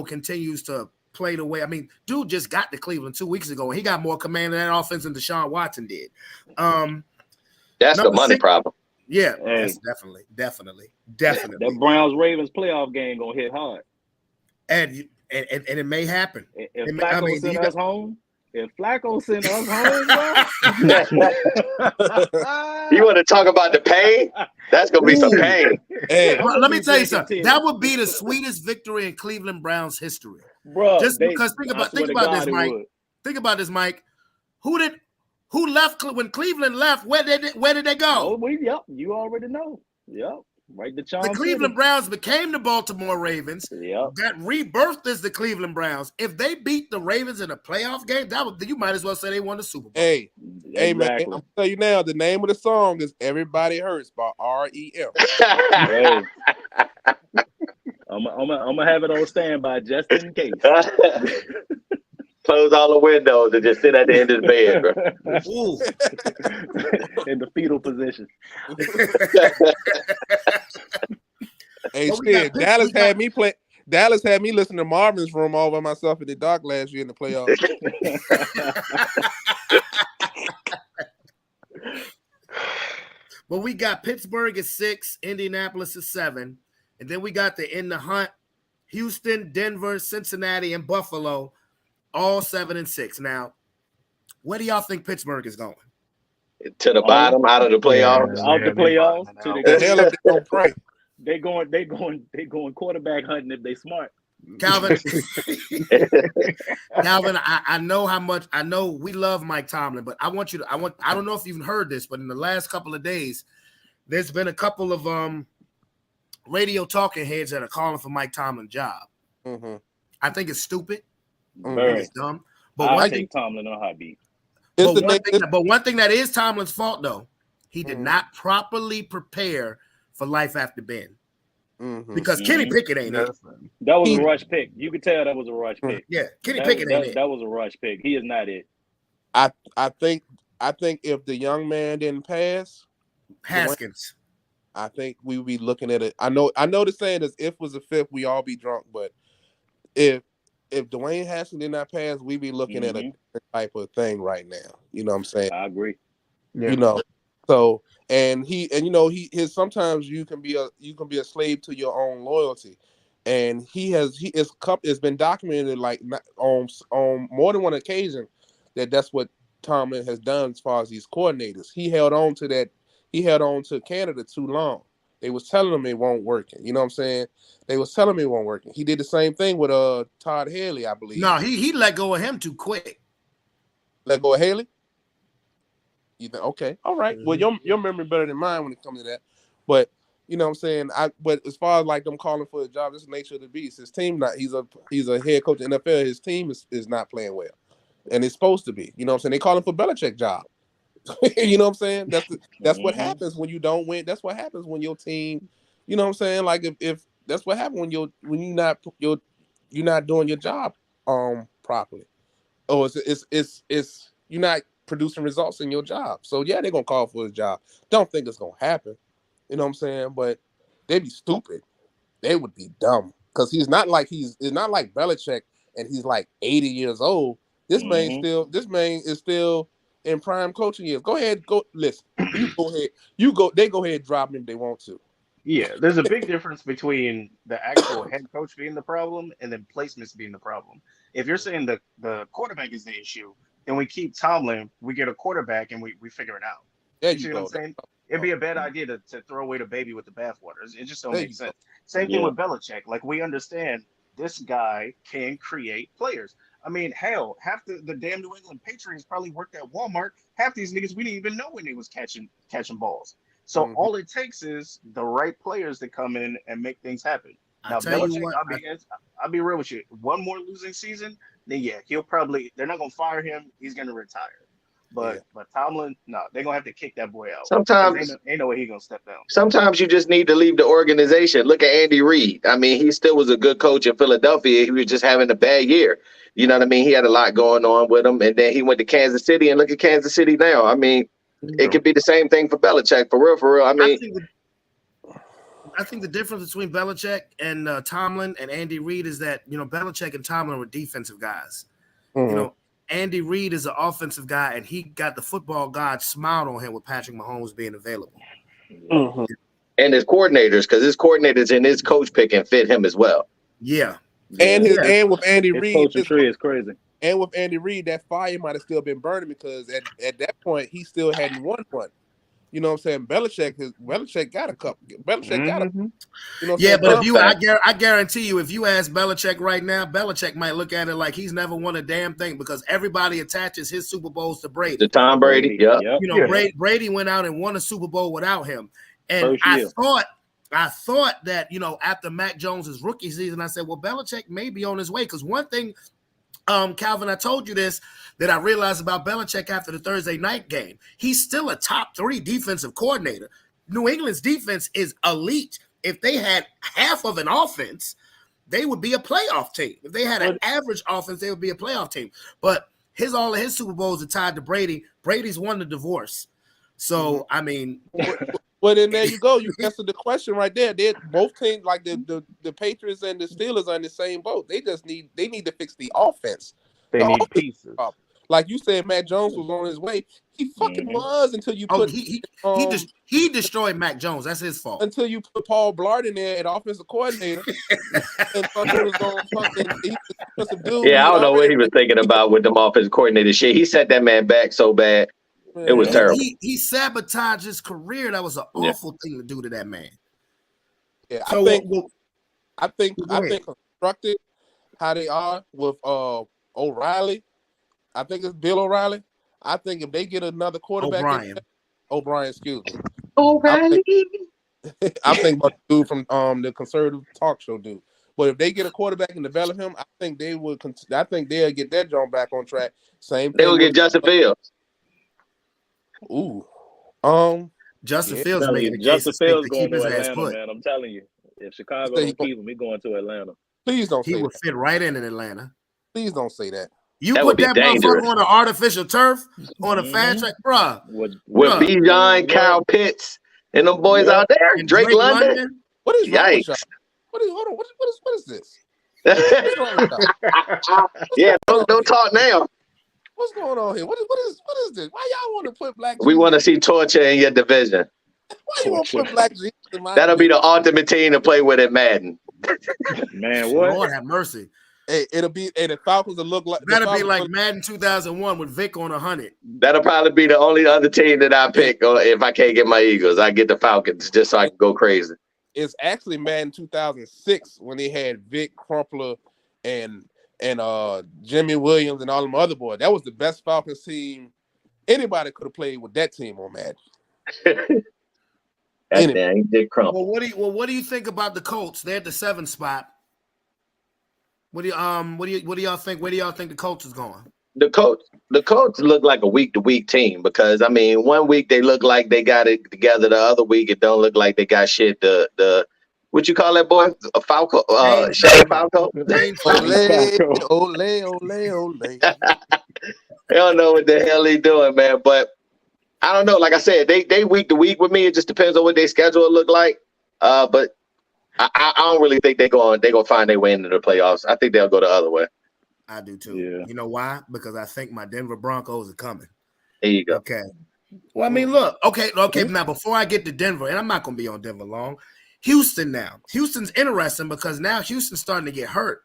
continues to play the way. I mean, dude just got to Cleveland 2 weeks ago, and he got more command of that offense than Deshaun Watson did. That's the money problem. Yeah, that's definitely. That Browns-Ravens playoff game gonna hit hard, and it may happen. If Flacco send us home. If Flacco send us home, you want to talk about the pain? That's gonna be some pain. Hey, let me tell you something. That would be the sweetest victory in Cleveland Browns history, bro. Just because think about this, Mike. Think about this, Mike. Who left when Cleveland left? Where did they go? Oh, you already know. Yep. Right, the Cleveland Browns became the Baltimore Ravens. Yep. Got rebirthed as the Cleveland Browns. If they beat the Ravens in a playoff game, you might as well say they won the Super Bowl. Hey, man, I'm gonna tell you now. The name of the song is "Everybody Hurts" by R.E.M. Hey. I'm gonna have it on standby just in case. Close all the windows and just sit at the end of the bed, bro. In the fetal position. Hey, shit, Dallas had me listen to Marvin's Room all by myself at the dock last year in the playoffs. But we got Pittsburgh at 6, Indianapolis at 7, and then we got in the hunt, Houston, Denver, Cincinnati, and Buffalo. All 7 and 6. Now, where do y'all think Pittsburgh is going? To the bottom, out of the playoffs. Out the playoffs. The hell if they don't pray. They going quarterback hunting if they smart. Calvin, I know we love Mike Tomlin, but I don't know if you've heard this, but in the last couple of days, there's been a couple of radio talking heads that are calling for Mike Tomlin's job. Mm-hmm. I think it's stupid. Very. It's dumb. But I think Tomlin on hot beat. But one thing that is Tomlin's fault, though, he did not properly prepare for life after Ben. Mm-hmm. Because Kenny Pickett ain't it. That was a rush pick. You could tell that was a rush pick. Yeah, Kenny Pickett ain't it. That was a rush pick. He is not it. I think if the young man didn't pass, Haskins, I think we would be looking at it. I know the saying is if was a fifth, we all be drunk, but if Dwayne Haskins did not pass, we'd be looking at a different type of thing right now. You know what I'm saying? I agree. Yeah. You know, so sometimes you can be a slave to your own loyalty, and it's been documented like on more than one occasion that's what Tomlin has done as far as these coordinators. He held on to Canada too long. They was telling him it won't work. You know what I'm saying? They was telling him it won't work. He did the same thing with Todd Haley, I believe. No, he let go of him too quick. Let go of Haley? You think, okay, all right. Mm-hmm. Well, your memory better than mine when it comes to that. But you know what I'm saying? But as far as like them calling for a job, this is the nature of the beast. His team he's a head coach in the NFL. His team is not playing well. And it's supposed to be. You know what I'm saying? They calling for Belichick job. You know what I'm saying? That's what happens when you don't win. That's what happens when your team, you know what I'm saying? Like if that's what happens when you're not doing your job properly. Or it's you're not producing results in your job. So yeah, they're gonna call for his job. Don't think it's gonna happen. You know what I'm saying? But they'd be stupid. They would be dumb. Because it's not like Belichick and he's like 80 years old. This man is still in prime coaching years. Go ahead, listen. They go ahead and drop him if they want to. Yeah, there's a big difference between the actual head coach being the problem and then placements being the problem. If you're saying the quarterback is the issue, then we keep Tomlin, we get a quarterback, and we figure it out. There You see you what I'm go. saying? It'd be a bad idea to throw away the baby with the bathwater. It just don't There make you sense. Same thing Yeah. with Belichick. Like, we understand this guy can create players. I mean, hell, half the damn New England Patriots probably worked at Walmart. Half these niggas we didn't even know when they was catching balls. So Mhm. all it takes is the right players to come in and make things happen. Now, I tell you Belichick, what, I'll be real with you. One more losing season, then yeah, they're not gonna fire him. He's gonna retire. But Tomlin, no, they're gonna have to kick that boy out. Sometimes Ain't no way he's gonna step down. Sometimes you just need to leave the organization. Look at Andy Reid. I mean, he still was a good coach in Philadelphia. He was just having a bad year. You know what I mean? He had a lot going on with him. And then he went to Kansas City, and look at Kansas City now. I mean, it could be the same thing for Belichick, for real, for real. I mean, I think the difference between Belichick and Tomlin and Andy Reid is that, you know, Belichick and Tomlin were defensive guys. Mhm. You know, Andy Reid is an offensive guy, and he got the football god smiled on him with Patrick Mahomes being available. Mhm. and his coordinators, because his coordinators and his coach picking fit him as well. Yeah. And Yeah. and with Andy His Reid, coaching tree is crazy. and with Andy Reid, that fire might have still been burning because at that point he still hadn't won one. You know what I'm saying? Belichick got a couple. Belichick got a. Mhm. You know what I'm Yeah, saying? but if you, I guarantee you, if you ask Belichick right now, Belichick might look at it like he's never won a damn thing because everybody attaches his Super Bowls to Brady. To Tom Brady, yeah. Yep. You know, Brady went out and won a Super Bowl without him. And First year. I thought that, you know, after Mac Jones's rookie season, I said, well, Belichick may be on his way. Because one thing, Calvin, I told you this, that I realized about Belichick after the Thursday night game. He's still a top 3 defensive coordinator. New England's defense is elite. If they had half of an offense, they would be a playoff team. If they had an average offense, they would be a playoff team. But all of his Super Bowls are tied to Brady. Brady's won the divorce. So, I mean... Well, then there you go. You answered the question right there. They both teams, like the Patriots and the Steelers, are in the same boat. They need to fix the offense. They need pieces. Like you said, Matt Jones was on his way. He fucking was until you put. He destroyed Mac Jones. That's his fault. Until you put Paul Blart in there at offensive coordinator, and fucking was on fucking. He was some dude. Yeah, I don't know what he was thinking about with them offensive coordinator shit. He set that man back so bad. It was terrible. He sabotaged his career. That was an awful thing to do to that man. Yeah, so, I think constructed how they are with O'Reilly. I think it's Bill O'Reilly. I think if they get another quarterback, O'Brien, excuse me. O'Reilly. I think about the dude from the conservative talk show dude. But if they get a quarterback and develop him, I think they would. I think they'll get that joint back on track. Same. They will get Justin Fields. Ooh. Justin Fields making the Justin Fields to keep going his to ass Atlanta, put. man. I'm telling you, if Chicago don't keep him, we going to Atlanta. Please don't. He say would that. fit right in Atlanta. Please don't say that. You put that motherfucker on an artificial turf on a fast track, bruh. With Bijan, Kyle Pitts, and them boys out there, and Drake London. What is wrong with y'all? What is this? Yeah, don't talk now. What's going on here? What is this? Why y'all want to put black? We want to see torture in your division. Why you want to put black Jesus in my That'll be the ultimate team to play with in Madden. Man, what? Lord have mercy. Hey, the Falcons will look like. That'll be like Madden 2001 with Vic on 100. That'll probably be the only other team that I pick if I can't get my Eagles. I get the Falcons just so I can go crazy. It's actually Madden 2006 when they had Vic Crumpler and Jimmy Williams and all them other boys. That was the best Falcons team anybody could have played with that team on Madden. That man, he did crumple. Well, what do you think about the Colts? They're at the 7th spot. What do y'all think? Where do y'all think the Colts is going? The Colts look like a week-to-week team because I mean, one week they look like they got it together, the other week it don't look like they got shit. The what you call that boy? A Falco? Shane Falco? Ole. They don't know what the hell they doing, man. But I don't know. Like I said, they week to week with me. It just depends on what their schedule look like. But I don't really think they're gonna find their way into the playoffs. I think they'll go the other way. I do too. Yeah. You know why? Because I think my Denver Broncos are coming. There you go. Okay. Well, I mean, look. Okay. Now, before I get to Denver, and I'm not gonna be on Denver long. Houston now. Houston's interesting because now Houston's starting to get hurt.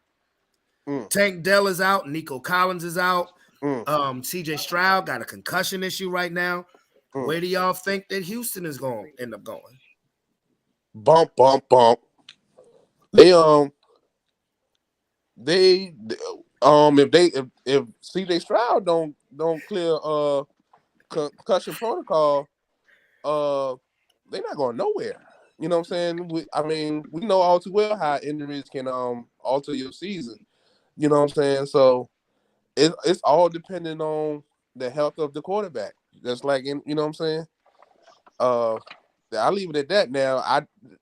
Tank Dell is out. Nico Collins is out. CJ Stroud got a concussion issue right now. Where do y'all think that Houston is going to end up going? Bump. If CJ Stroud don't clear concussion protocol, they're not going nowhere. You know what I'm saying? We know all too well how injuries can alter your season. You know what I'm saying? So it's all dependent on the health of the quarterback. Just like you know what I'm saying? I'll leave it at that now.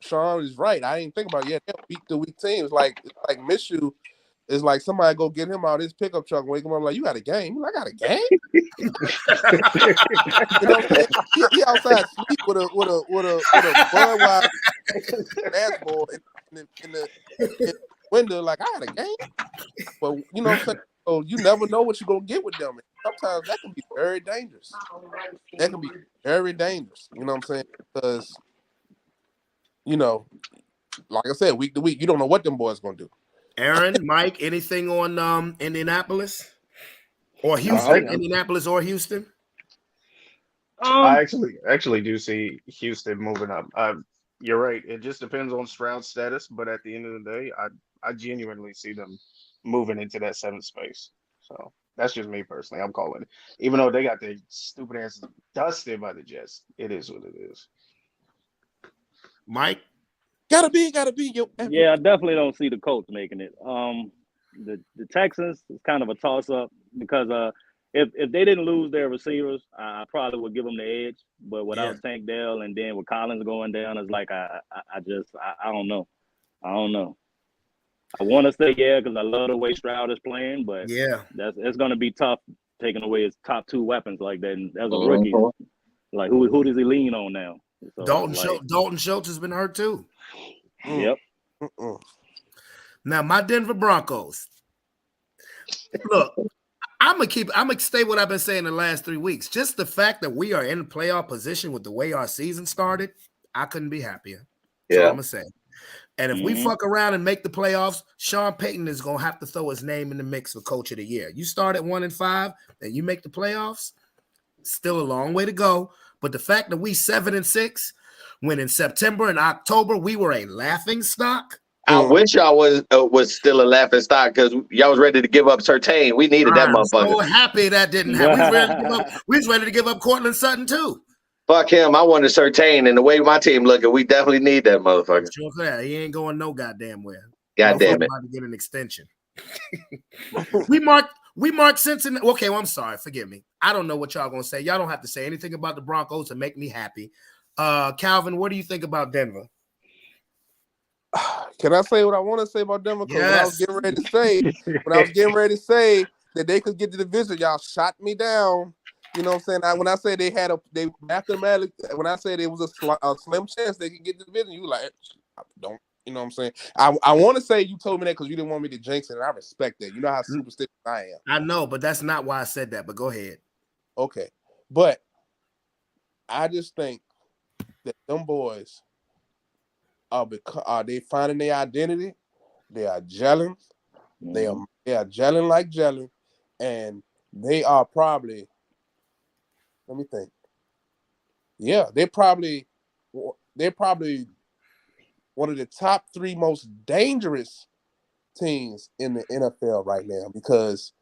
Sean is right. I didn't think about it. They'll beat the weak teams. Like Minshew is like somebody go get him out his pickup truck, wake him up like, you got a game? He's like, I got a game? You know what I'm saying? He outside sleep with a Budweiser dashboard in the window, like, I got a game. But you know what I'm saying? So you never know what you're gonna get with them. And sometimes that can be very dangerous. You know what I'm saying? Because, you know, like I said, week to week, you don't know what them boys gonna do. Aaron, Mike, anything on Indianapolis or Houston? Indianapolis or Houston? I actually do see Houston moving up. You're right. It just depends on Stroud's status, but at the end of the day, I genuinely see them moving into that 7th space. So that's just me personally. I'm calling it. Even though they got their stupid asses dusted by the Jets, it is what it is. Mike? Gotta be. Yeah, I definitely don't see the Colts making it. The Texans is kind of a toss-up because if they didn't lose their receivers, I probably would give them the edge. But without Tank Dell and then with Collins going down, it's like I don't know. I want to say because I love the way Stroud is playing, but it's going to be tough taking away his top 2 weapons like that. And as a rookie, like who does he lean on now? So, Dalton Schultz has been hurt too. Yep. Now my Denver Broncos. Look, I'm gonna stay what I've been saying the last 3 weeks. Just the fact that we are in playoff position with the way our season started, I couldn't be happier. That's all I'm gonna say. And if we fuck around and make the playoffs, Sean Payton is gonna have to throw his name in the mix for Coach of the Year. You start at 1-5 and you make the playoffs, still a long way to go. But the fact that we 7-6, when in September and October we were a laughing stock. I wish y'all was still a laughing stock because y'all was ready to give up Surtain. We needed that motherfucker. I'm so happy that didn't happen. We was ready to give up Cortland Sutton too. Fuck him. I wanted Surtain, and the way my team looking, we definitely need that motherfucker. Sure for that. He ain't going no goddamn where. Goddamn it. About to get an extension. We marked Cincinnati. Okay, well, I'm sorry. Forgive me. I don't know what y'all gonna say. Y'all don't have to say anything about the Broncos to make me happy. Calvin, what do you think about Denver? Can I say what I want to say about Denver? Because when I was getting ready to say that they could get the division, y'all shot me down. You know what I'm saying? When I say they mathematically, when I said it was a slim chance they could get the division, you like, don't, you know what I'm saying? I want to say you told me that because you didn't want me to jinx it, and I respect that. You know how superstitious I am. I know, but that's not why I said that, but go ahead. Okay. But I just think that them boys are they finding their identity? They are gelling. They are gelling like gelling, and they are probably. Let me think. Yeah, they're probably one of the top 3 most dangerous teams in the NFL right now because,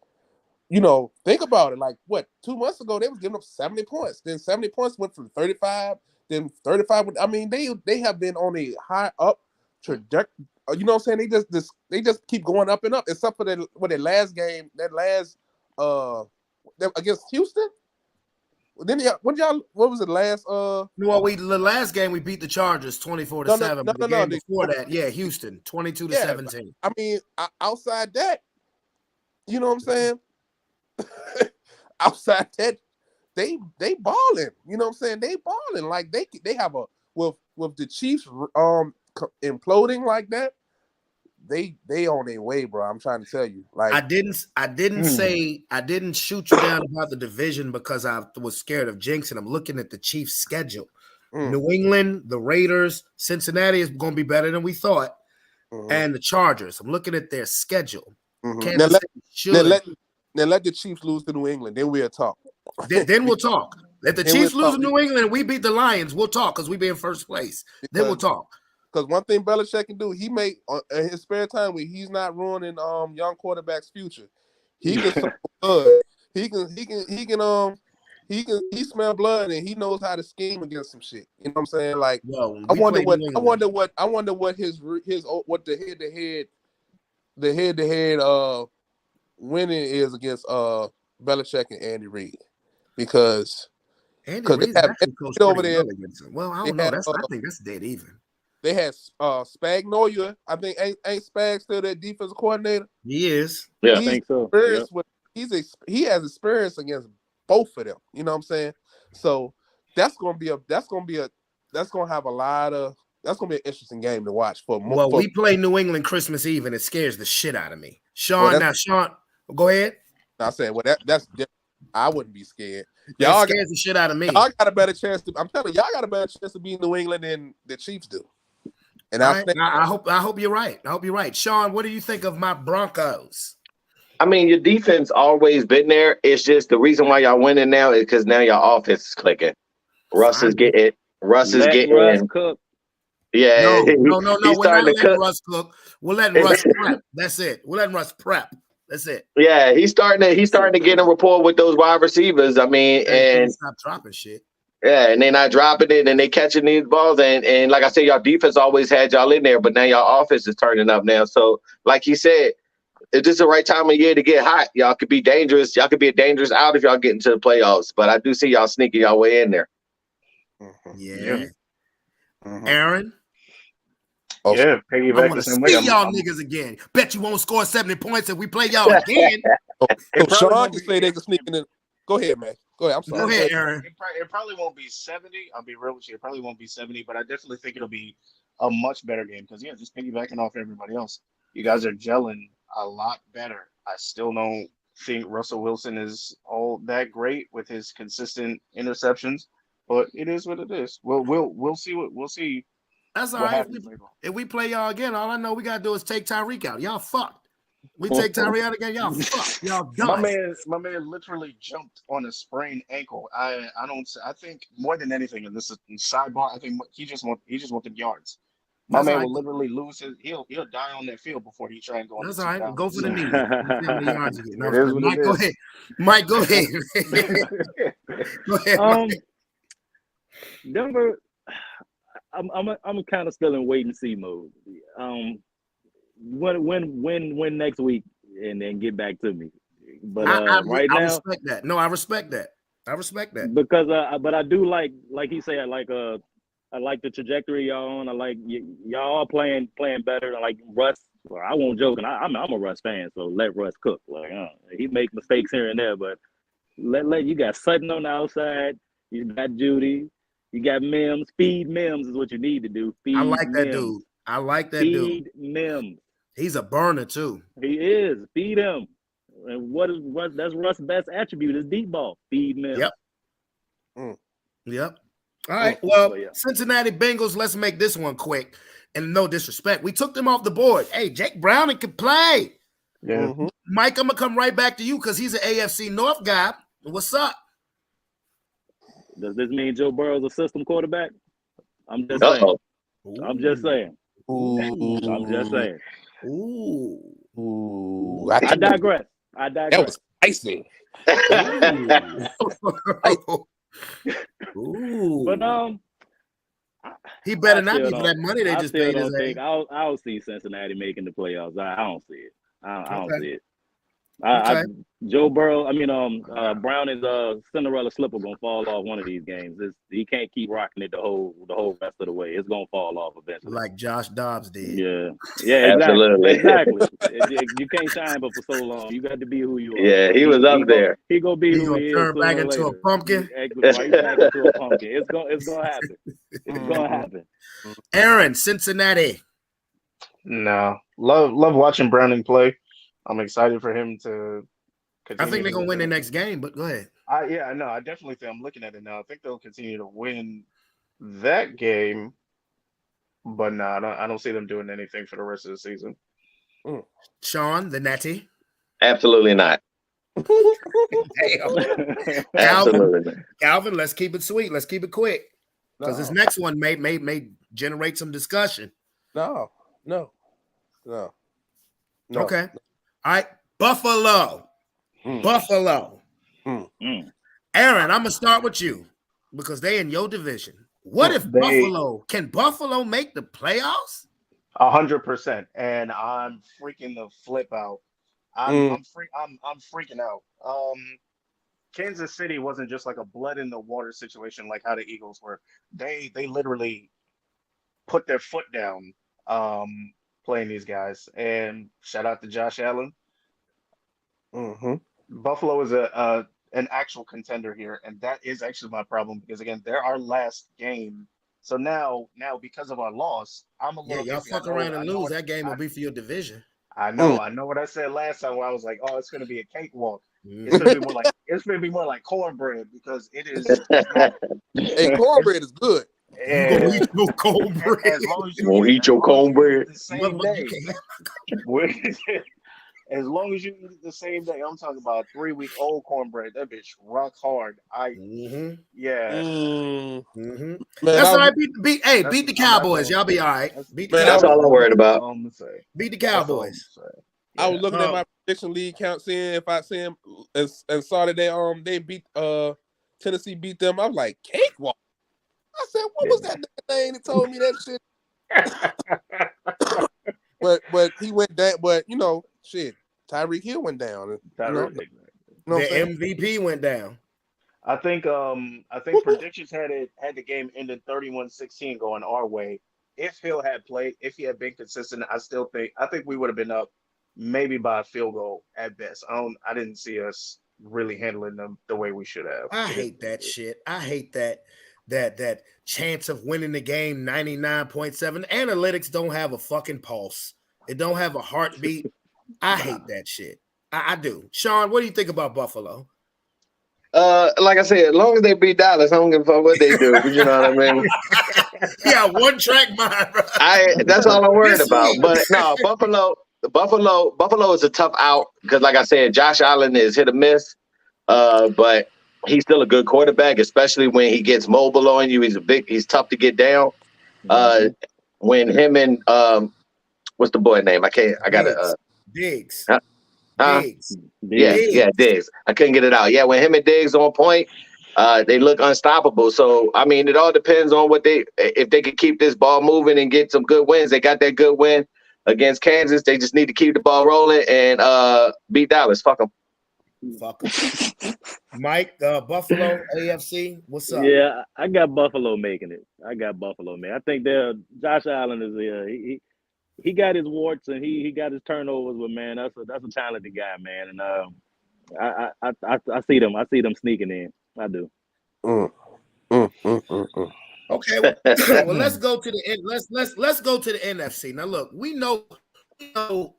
you know, think about it. Like, 2 months ago, they was giving up 70 points. Then 70 points went from 35. Then 35. I mean, they have been on a high up trajectory. You know what I'm saying? They just keep going up and up. Except for their last game, against Houston. Then what was it last? Well, the last game we beat the Chargers 24-7. But the game before that, Houston 22-17. I mean, outside that, you know what I'm saying? Outside that, they balling. You know what I'm saying? They balling like they have a with the Chiefs imploding like that. They on their way, bro. I'm trying to tell you. Like I didn't say I didn't shoot you down about the division because I was scared of jinxing. I'm looking at the Chiefs' schedule. New England, the Raiders, Cincinnati is going to be better than we thought, and the Chargers. I'm looking at their schedule. Kansas City should. Now let the Chiefs lose to New England. Then we'll talk. Then we'll talk. If the Chiefs lose to New England and we beat the Lions, we'll talk because we be in first place. Then we'll talk. Because one thing Belichick can do, he may in his spare time when he's not ruining young quarterbacks' future. He can smell blood. He smell blood and he knows how to scheme against some shit. You know what I'm saying? Like, I wonder what the head-to-head winning is against Belichick and Andy Reid, because Andy Reid's actually coached over there. Well, I don't know. I think that's dead even. They had Spagnuolo. I think ain't Spag still their defensive coordinator? He is. Yeah, I think so. He has experience against both of them. You know what I'm saying? So that's gonna be an interesting game to watch for. Well, we play New England Christmas Eve and it scares the shit out of me. Sean, go ahead. I said, well, that's different. I wouldn't be scared. Y'all scares the shit out of me. Y'all got a better chance I'm telling y'all got a better chance to beat New England than the Chiefs do. And I hope you're right. I hope you're right. Sean, what do you think of my Broncos? I mean, your defense always been there. It's just the reason why y'all winning now is because now your offense is clicking. Russ is getting cook. Yeah. No. We're not letting Russ cook. We're letting Russ prep. That's it. We're letting Russ prep. That's it. Yeah, he's starting to get in rapport with those wide receivers. I mean, and stop dropping shit. Yeah, and they're not dropping it, and they catching these balls. And like I said, y'all defense always had y'all in there, but now y'all offense is turning up now. So, like he said, if this is the right time of year to get hot, y'all could be dangerous. Y'all could be a dangerous out if y'all get into the playoffs. But I do see y'all sneaking y'all way in there. Yeah. Aaron? Oh, yeah, I want to see y'all niggas again. Bet you won't score 70 points if we play y'all again. Sean can say they can sneak in. Go ahead, man. Go ahead. I'm sorry. Go ahead, Aaron. It probably won't be 70. I'll be real with you. It probably won't be 70, but I definitely think it'll be a much better game because, just piggybacking off everybody else, you guys are gelling a lot better. I still don't think Russell Wilson is all that great with his consistent interceptions, but it is what it is. We'll see. That's all right. If we play y'all again, all I know we gotta do is take Tyreek out. Y'all fucked. We take Tyreek out again. Y'all fucked. Y'all done. My man literally jumped on a sprained ankle. I think more than anything, and this is sidebar. I think he just wanted yards. My man will literally lose his. He'll die on that field before he try and go. That's all right. Go for the knee. Mike, go ahead. Mike, go ahead. Go ahead. Mike. Denver. I'm kind of still in wait and see mode. When next week, and then get back to me. But I respect that. No, I respect that. Because but I do like he said, I like the trajectory y'all on. I like y'all playing better. I like Russ. Well, I won't joke, and I'm a Russ fan, so let Russ cook. Like he make mistakes here and there, but let you got Sutton on the outside. You got Judy. You got Mims. Feed Mims is what you need to do. I like that dude. Feed Mims. He's a burner too. He is. Feed him. And that's Russ' best attribute is deep ball. Feed Mims. Yep. All right. Well, Cincinnati Bengals, let's make this one quick. And no disrespect, we took them off the board. Hey, Jake Browning can play. Yeah. Mike, I'm going to come right back to you because he's an AFC North guy. What's up? Does this mean Joe Burrow's a system quarterback? I'm just saying. I'm just saying. Ooh. I digress. That was spicy. Ooh. But he better not be for that money they just paid his ass. I'll see Cincinnati making the playoffs. I don't see it. I don't see it. Joe Burrow, Brown is Cinderella slipper gonna fall off one of these games. He can't keep rocking it the whole rest of the way. It's gonna fall off eventually, like Josh Dobbs did. Yeah, exactly. You can't shine but for so long. You got to be who you are. Yeah, he was up there. He gonna be who he is. Turn back into a pumpkin. Right back into a pumpkin. It's gonna happen. It's gonna happen. Aaron, Cincinnati. No, love watching Browning play. I'm excited for him to continue. I think they're going to win the next game, but go ahead. I definitely think I'm looking at it now. I think they'll continue to win that game, but no, I don't see them doing anything for the rest of the season. Sean, the Natty. Absolutely not. Damn. Absolutely not. Calvin, let's keep it sweet. Let's keep it quick. Because this next one may generate some discussion. No. Okay. All right. Buffalo. Buffalo. Aaron, I'm gonna start with you because they in your division. What if Buffalo can Buffalo make the playoffs? 100%, and I'm freaking the flip out. I'm freaking out. Kansas City wasn't just like a blood in the water situation like how the Eagles were. They literally put their foot down playing these guys. And shout out to Josh Allen. Buffalo is an actual contender here, and that is actually my problem because again, they're our last game. So now because of our loss, I'm a little. Yeah, y'all fuck around and lose. That game will be for your division. I know what I said last time. Where I was like, "Oh, it's going to be a cakewalk." It's going to be more like cornbread because it is. Hey, cornbread is good. You gonna eat your cornbread? As long as you eat your cornbread the same day. As long as you eat it the same day, I'm talking about 3-week-old cornbread. That bitch rock hard. That's all right. Beat the Cowboys. Y'all be all right. That's all I'm worried about. Beat the Cowboys. I was looking at my prediction league count, seeing if I see them and saw that they beat Tennessee beat them. I'm like, cakewalk. I said, what was that name that told me that shit? but he went down. But shit, Tyreek Hill went down. The MVP went down. I think predictions had the game ended 31-16 going our way. If Hill had played, if he had been consistent, I think we would have been up maybe by a field goal at best. I didn't see us really handling them the way we should have. I hate that shit. I hate that chance of winning the game 99.7. Analytics don't have a fucking pulse. It don't have a heartbeat. I hate that shit. I do. Sean, what do you think about Buffalo? Like I said, as long as they beat Dallas, I don't give a fuck what they do. You know what I mean? Yeah, one track mind, bro. That's all I'm worried about. But no, Buffalo is a tough out because, like I said, Josh Allen is hit or miss. But he's still a good quarterback, especially when he gets mobile on you. He's tough to get down. When him and what's the boy name? Diggs. Diggs. Yeah, Diggs. I couldn't get it out. Yeah, when him and Diggs on point, they look unstoppable. So I mean, it all depends on if they could keep this ball moving and get some good wins. They got that good win against Kansas. They just need to keep the ball rolling and beat Dallas. Fuck them. Fuck them. Mike, Buffalo, AFC, what's up? Yeah, I got Buffalo making it. I think Josh Allen is he got his warts and he got his turnovers, but man, that's a talented guy, man. And I see them sneaking in. I do. Okay, well, let's go to the NFC. Now, look, we know, the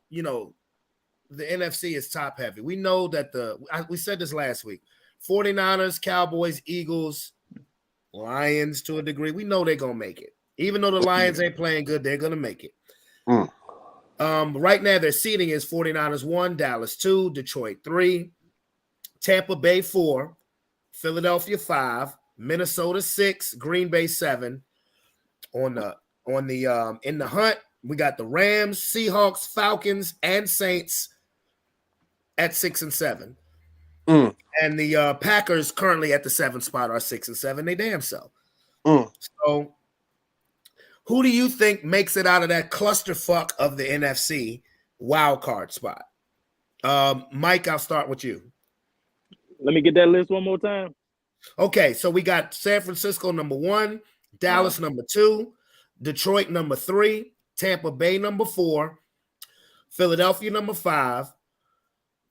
NFC is top heavy. We know that we said this last week. 49ers, Cowboys, Eagles, Lions to a degree. We know they're gonna make it. Even though the Lions ain't playing good, they're gonna make it. Right now, their seeding is 49ers 1, Dallas 2, Detroit 3, Tampa Bay 4, Philadelphia 5, Minnesota 6, Green Bay 7. In the hunt, we got the Rams, Seahawks, Falcons, and Saints at 6 and 7. And the Packers currently at the 7th spot are 6 and 7. They damn so. So who do you think makes it out of that clusterfuck of the NFC wild card spot? Mike, I'll start with you. Let me get that list one more time. Okay, so we got San Francisco number 1, Dallas number 2, Detroit number 3, Tampa Bay number 4, Philadelphia number 5,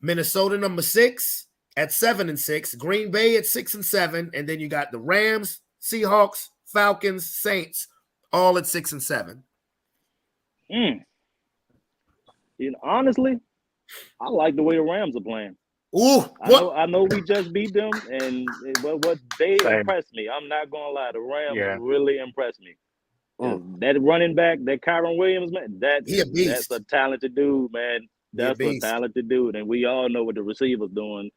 Minnesota number 6 at 7 and 6, Green Bay at 6 and 7, and then you got the Rams, Seahawks, Falcons, Saints, all at 6 and 7. Honestly, I like the way the Rams are playing. Ooh, I know we just beat them, and what they impressed me. I'm not gonna lie, the Rams really impressed me. That running back, that Kyron Williams, man, that's a talented dude, man. That's a talented dude, and we all know what the receivers doing.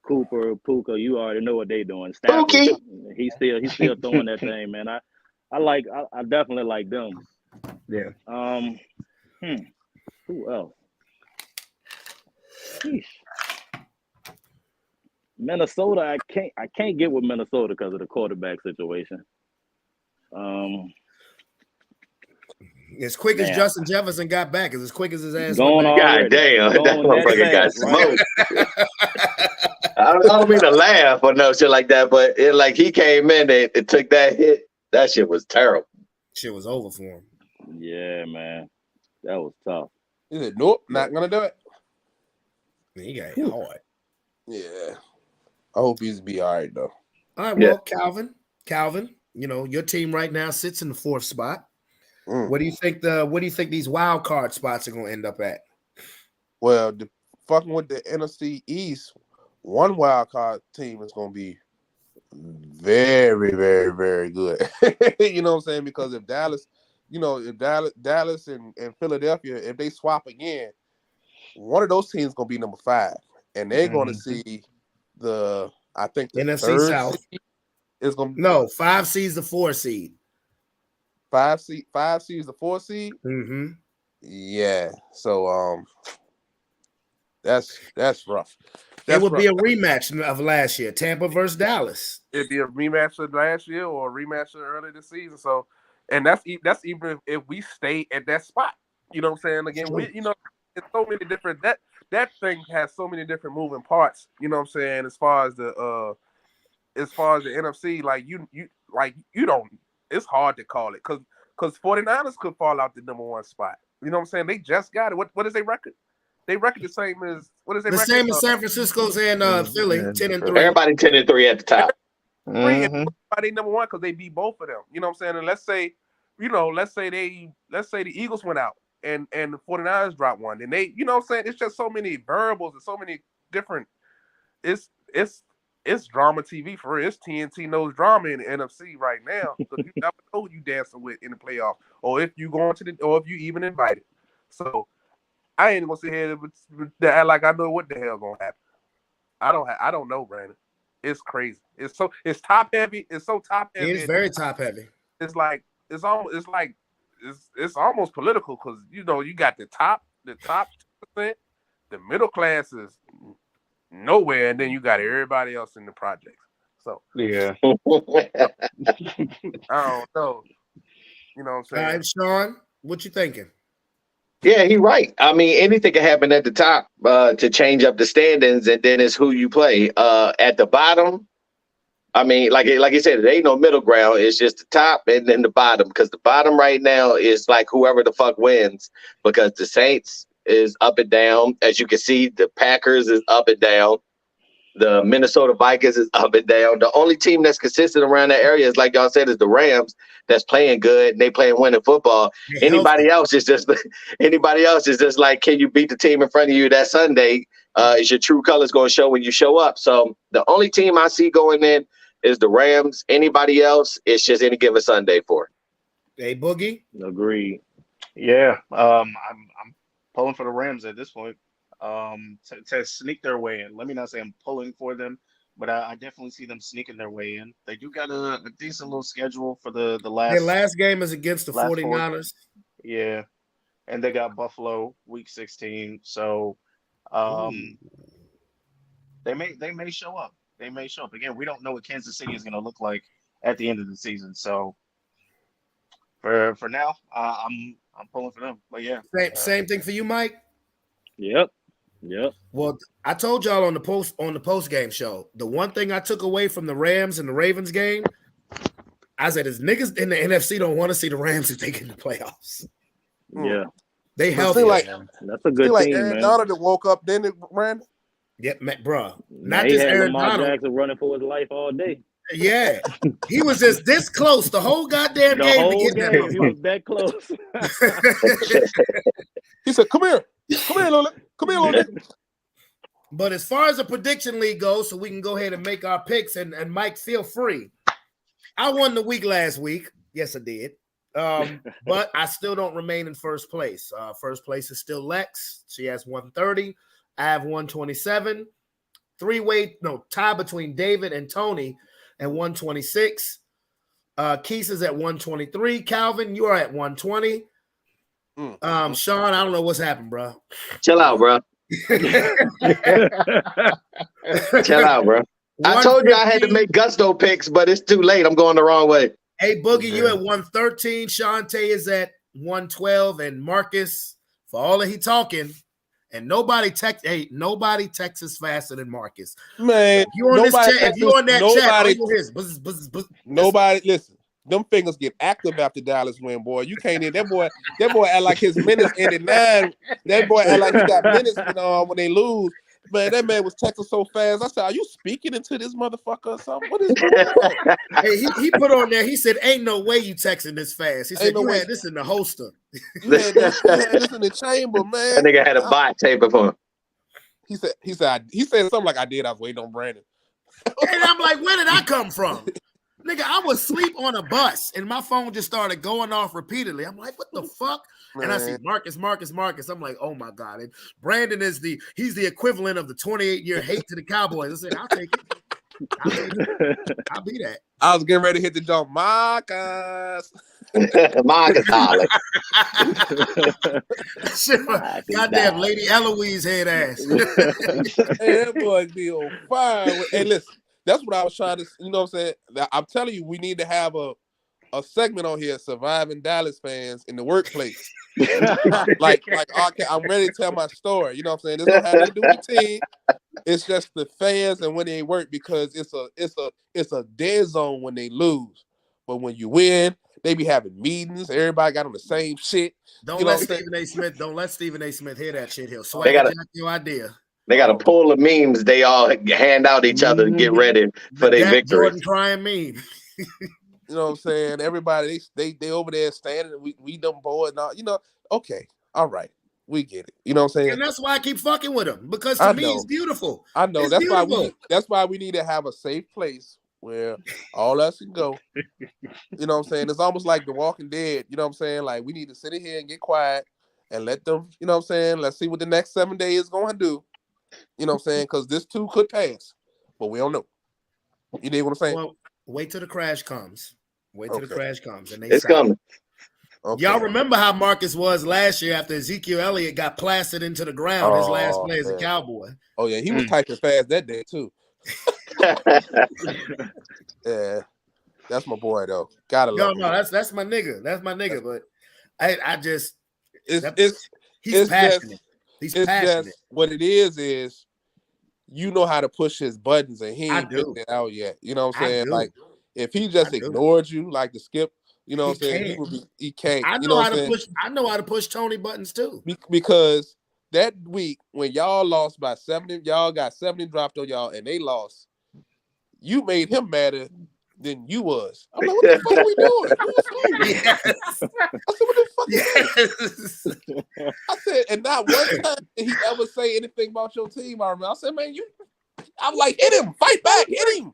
Cooper, Puka, you already know what they doing. Stafford, he's still throwing that thing, man. I definitely like them. Yeah. Who else? Sheesh. Minnesota, I can't get with Minnesota because of the quarterback situation. As quick as Justin Jefferson got back, as quick as his ass went back. God damn, that motherfucker got smoked. I don't mean to laugh or no shit like that, but he came in and it took that hit. That shit was terrible. Shit was over for him. Yeah, man. That was tough. He said, nope, not gonna do it. He got hit hard. Yeah. I hope he's be all right though. All right, well, Calvin, your team right now sits in the 4th spot. What do you think these wild card spots are gonna end up at? Well, fucking with the NFC East, one wild card team is gonna be very, very, very good. You know what I'm saying? Because if Dallas, Dallas and Philadelphia, if they swap again, one of those teams gonna be number 5, and they're gonna see the NFC South is gonna 5 seeds the 4 seed. 5 seeds the 4 seed. Mm-hmm. Yeah. So that's rough. It would be a rematch of last year, Tampa versus Dallas. It'd be a rematch of last year or a rematch of early this season. So, and that's even if we stay at that spot. You know what I'm saying? Again, it's so many different that thing has so many different moving parts. You know what I'm saying? As far as the NFC, you don't. It's hard to call it because 49ers could fall out the number 1 spot. You know what I'm saying? They just got it. What is their record? They record the same as what is their record? Same as San Francisco's and Philly, 10-3. Everybody 10-3 at the top. Everybody number 1 because they beat both of them. You know what I'm saying? And let's say the Eagles went out and the 49ers dropped one. And they, you know what I'm saying? It's just so many variables and so many different. It's drama TV for real. It's TNT knows drama in the NFC right now. So you never know who you dancing with in the playoff, or if you going to or if you even invited. So I ain't gonna sit here to act like I know what the hell gonna happen. I don't know, Brandon. It's crazy. It's top heavy. It's so top heavy. It's very top heavy. It's almost political because you got the top 2%, the middle class is nowhere, and then you got everybody else in the projects. So yeah, I don't know. You know what I'm saying? All right, Sean, what you thinking? Yeah, he's right. I mean, anything can happen at the top to change up the standings, and then it's who you play. At the bottom, I mean, like you said, there ain't no middle ground. It's just the top and then the bottom, because the bottom right now is like whoever the fuck wins, because the Saints is up and down. As you can see, the Packers is up and down. The Minnesota Vikings is up and down. The only team that's consistent around that area is, like y'all said, is the Rams, that's playing good and they playing winning football. Anybody else is just like, can you beat the team in front of you that Sunday? Is your true colors going to show when you show up? So the only team I see going in is the Rams. Anybody else, it's just any given Sunday for. Hey, Boogie? Agreed. Yeah, I'm pulling for the Rams at this point. To sneak their way in. Let me not say I'm pulling for them, but I definitely see them sneaking their way in. They do got a decent little schedule for the last. Their last game is against the 49ers. Yeah, and they got Buffalo week 16. So, they may show up. They may show up again. We don't know what Kansas City is going to look like at the end of the season. So, for now, I'm pulling for them. But yeah, same thing for you, Mike. Yep. Well, I told y'all on the post game show, the one thing I took away from the Rams and the Ravens game, I said, is niggas in the NFC don't want to see the Rams if they get in the playoffs. Yeah, they help. Like, that's a good like team, Aaron man. Donald that woke up, then it ran. Yep, bro. Not just Aaron Lamar Donald. Jackson running for his life all day. Yeah, he was just this close the whole goddamn game to get that. He was that close. He said, "Come here, Lola. Come here, Lola." But as far as the prediction league goes, so we can go ahead and make our picks, and Mike, feel free. I won the week last week. Yes, I did. But I still don't remain in first place. First place is still Lex. She has 130. I have 127. Tie between David and Tony at 126. Keith is at 123. Calvin, you are at 120. Sean, I don't know what's happened, bro. Chill out, bro. Chill out, bro. I told you I had to make gusto picks, but it's too late. I'm going the wrong way. Hey, Boogie, you at 113. Shantae is at 112. And Marcus, for all of he talking, and nobody texts us faster than Marcus. Man, if you on this chat, if you on that chat, nobody listen. Them fingers get active after Dallas win, boy. You can't in that boy act like his minutes ended 9. That boy act like he got minutes when they lose. Man, that man was texting so fast. I said, "Are you speaking into this motherfucker or something? What is going on?" Hey, he put on there. He said, "Ain't no way you texting this fast." He said, "You had this in the holster. You had this in the chamber, man." That nigga had a bot tape for him. He said something like, "I did. I was waiting on Brandon." And I'm like, "Where did I come from?" Nigga, I was asleep on a bus and my phone just started going off repeatedly. I'm like, what the fuck? Man. And I see Marcus. I'm like, oh my God. And Brandon he's the equivalent of the 28-year hate to the Cowboys. I said, I'll take it. I'll be that. I was getting ready to hit the jump. Marcus. Marcus Holly. Goddamn Lady Eloise head ass. Hey, that boy be on fire. Hey, listen. That's what I was trying to, you know what I'm saying? I'm telling you, we need to have a segment on here, surviving Dallas fans in the workplace. like I'm ready to tell my story. You know what I'm saying? This don't have nothing to do with the team. It's just the fans and when they work, because it's a dead zone when they lose. But when you win, they be having meetings. Everybody got on the same shit. Don't let Stephen A. Smith hear that shit. He'll swag your idea. They got a pool of memes they all hand out each other to get ready for their victory. Jordan crying meme. You know what I'm saying? Everybody, they over there standing, we them boys and all, okay, all right, we get it. You know what I'm saying? And that's why I keep fucking with him, because to me it's beautiful. I know. That's why we need to have a safe place where all us can go. You know what I'm saying? It's almost like The Walking Dead. You know what I'm saying? Like, we need to sit in here and get quiet and let them, you know what I'm saying? Let's see what the next 7 days is going to do. You know what I'm saying? Because this too could pass, but we don't know. You know what I'm saying? Well, wait till the crash comes. And it's coming. Okay. Y'all remember how Marcus was last year after Ezekiel Elliott got plastered into the ground his last play as a Cowboy? Oh yeah, he was typing fast that day too. Yeah, that's my boy though. Gotta love him. No, that's my nigga. That's my nigga. But I just he's passionate. He's passionate. Just, what it is you know how to push his buttons, and he ain't figured it out yet. You know what I'm saying? Like, if he just ignored you, like the Skip, you know what I'm saying? He can't. I know how to push. I know how to push Tony buttons too. Because that week when y'all lost by 70, y'all got 70 dropped on y'all, and they lost. You made him madder than you was. I'm like, what the fuck are we doing? Yes. I said, what the fuck is this? I said, and not one time did he ever say anything about your team. I remember. I said, man, I'm like, hit him, fight back, hit him.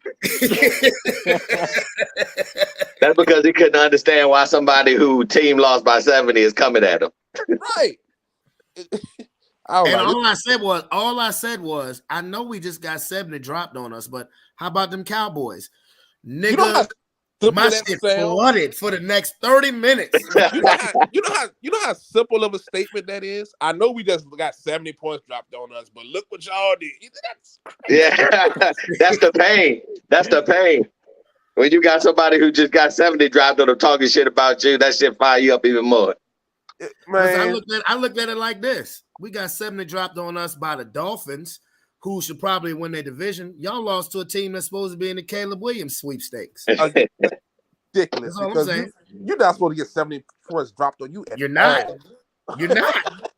That's because he couldn't understand why somebody who team lost by 70 is coming at him. Right. All I said was, I know we just got 70 dropped on us, but how about them Cowboys? Nigga, my shit flooded for the next 30 minutes. You know how simple of a statement that is? I know we just got 70 points dropped on us, but look what y'all did. That's crazy. Yeah, that's the pain. That's the pain. When you got somebody who just got 70 dropped on them talking shit about you, that shit fire you up even more. Man. I looked at it like this. We got 70 dropped on us by the Dolphins, who should probably win their division. Y'all lost to a team that's supposed to be in the Caleb Williams sweepstakes. Ridiculous. That's all I'm saying. You're not supposed to get 70 points dropped on you. You're not. You're not.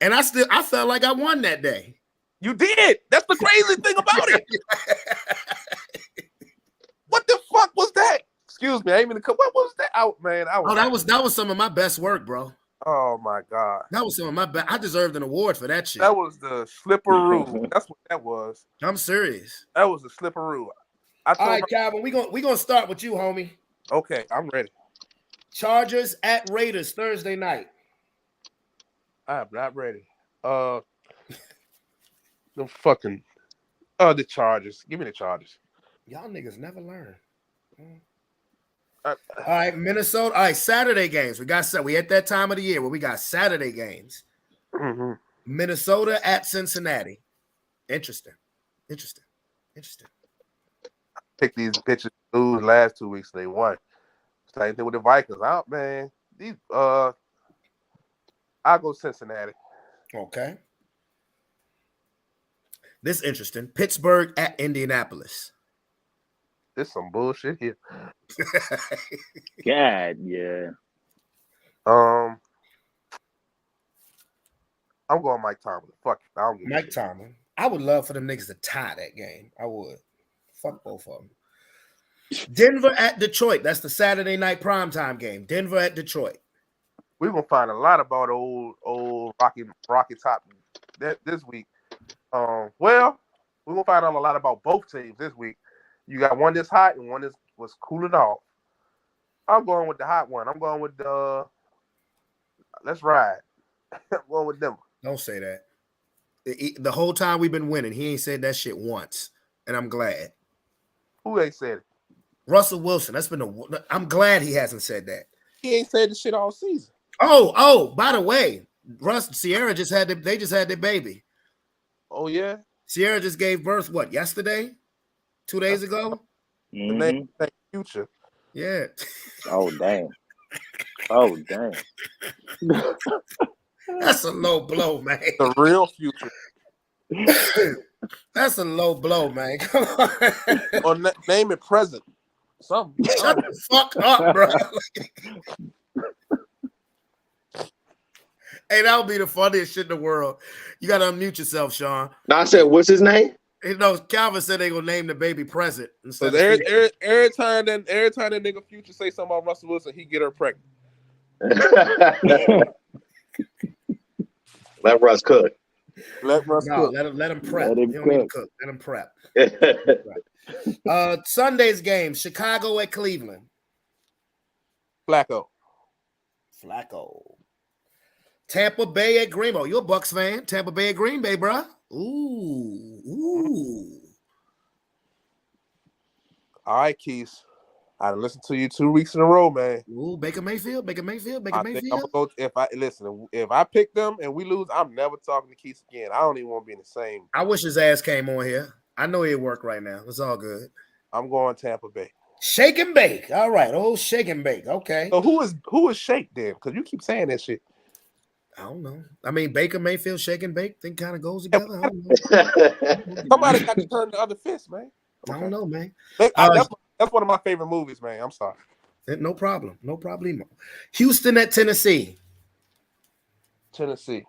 And I felt like I won that day. You did. That's the crazy thing about it. What the fuck was that? Excuse me. I ain't even. What was that out, man? That was some of my best work, bro. Oh my God. That was some of my bad. I deserved an award for that shit. That was the slipperoo. That's what that was. I'm serious. That was the slipperoo. All right, Calvin, we gonna start with you, homie. Okay, I'm ready. Chargers at Raiders Thursday night. I'm not ready. The fucking the Chargers. Give me the Chargers. Y'all niggas never learn. All right, Minnesota. All right, Saturday games. We at that time of the year where we got Saturday games. Mm-hmm. Minnesota at Cincinnati. Interesting. Pick these bitches to lose last 2 weeks. They won. Same thing with the Vikings. Out, man. These I'll go Cincinnati. Okay. This is interesting. Pittsburgh at Indianapolis. There's some bullshit here. God, yeah. I'm going Mike Tomlin. Fuck it. I don't give Mike Tomlin. I would love for them niggas to tie that game. I would. Fuck both of them. Denver at Detroit. That's the Saturday night primetime game. Denver at Detroit. We're gonna find a lot about old Rocky Top this week. Well, we're gonna find out a lot about both teams this week. You got one that's hot and one that was cooling off. I'm going with the hot one. I'm going with the let's ride. I'm going with Denver. Don't say that. The whole time we've been winning, he ain't said that shit once, and I'm glad. Who ain't said it? Russell Wilson. I'm glad he hasn't said that. He ain't said the shit all season. Oh, by the way, Sierra just had their baby. Oh yeah. Sierra just gave birth, what, yesterday? 2 days ago? The name Future. Yeah. Oh damn. That's a low blow, man. The real Future. That's a low blow, man. Come on. Or name it Present. Something. Shut the fuck up, bro. Hey, that would be the funniest shit in the world. You got to unmute yourself, Sean. No, I said, what's his name? You know, Calvin said they gonna name the baby Present. So every time that nigga Future say something about Russell Wilson, he get her pregnant. Let Russ cook. Let Russ cook. Let him prep. Let him cook. Let him prep. Sunday's game: Chicago at Cleveland. Flacco. Tampa Bay at Green Bay. You a Bucks fan? Tampa Bay at Green Bay, bro. Ooh. All right, Keys. I listened to you 2 weeks in a row, man. Ooh, Baker Mayfield. I think I'm gonna go. If I pick them and we lose, I'm never talking to Keith again. I don't even want to be in the same. I wish his ass came on here. I know he'd work right now. It's all good. I'm going Tampa Bay. Shake and bake. All right. Oh, shake and bake. Okay. So who is Shake then? Because you keep saying that shit. I don't know. I mean, Baker Mayfield, shake and bake, think kind of goes together. I don't know. Somebody got to turn the other fist, man. Okay. I don't know, man. That's one of my favorite movies, man. I'm sorry. No problem. No problemo. Houston at Tennessee. Tennessee.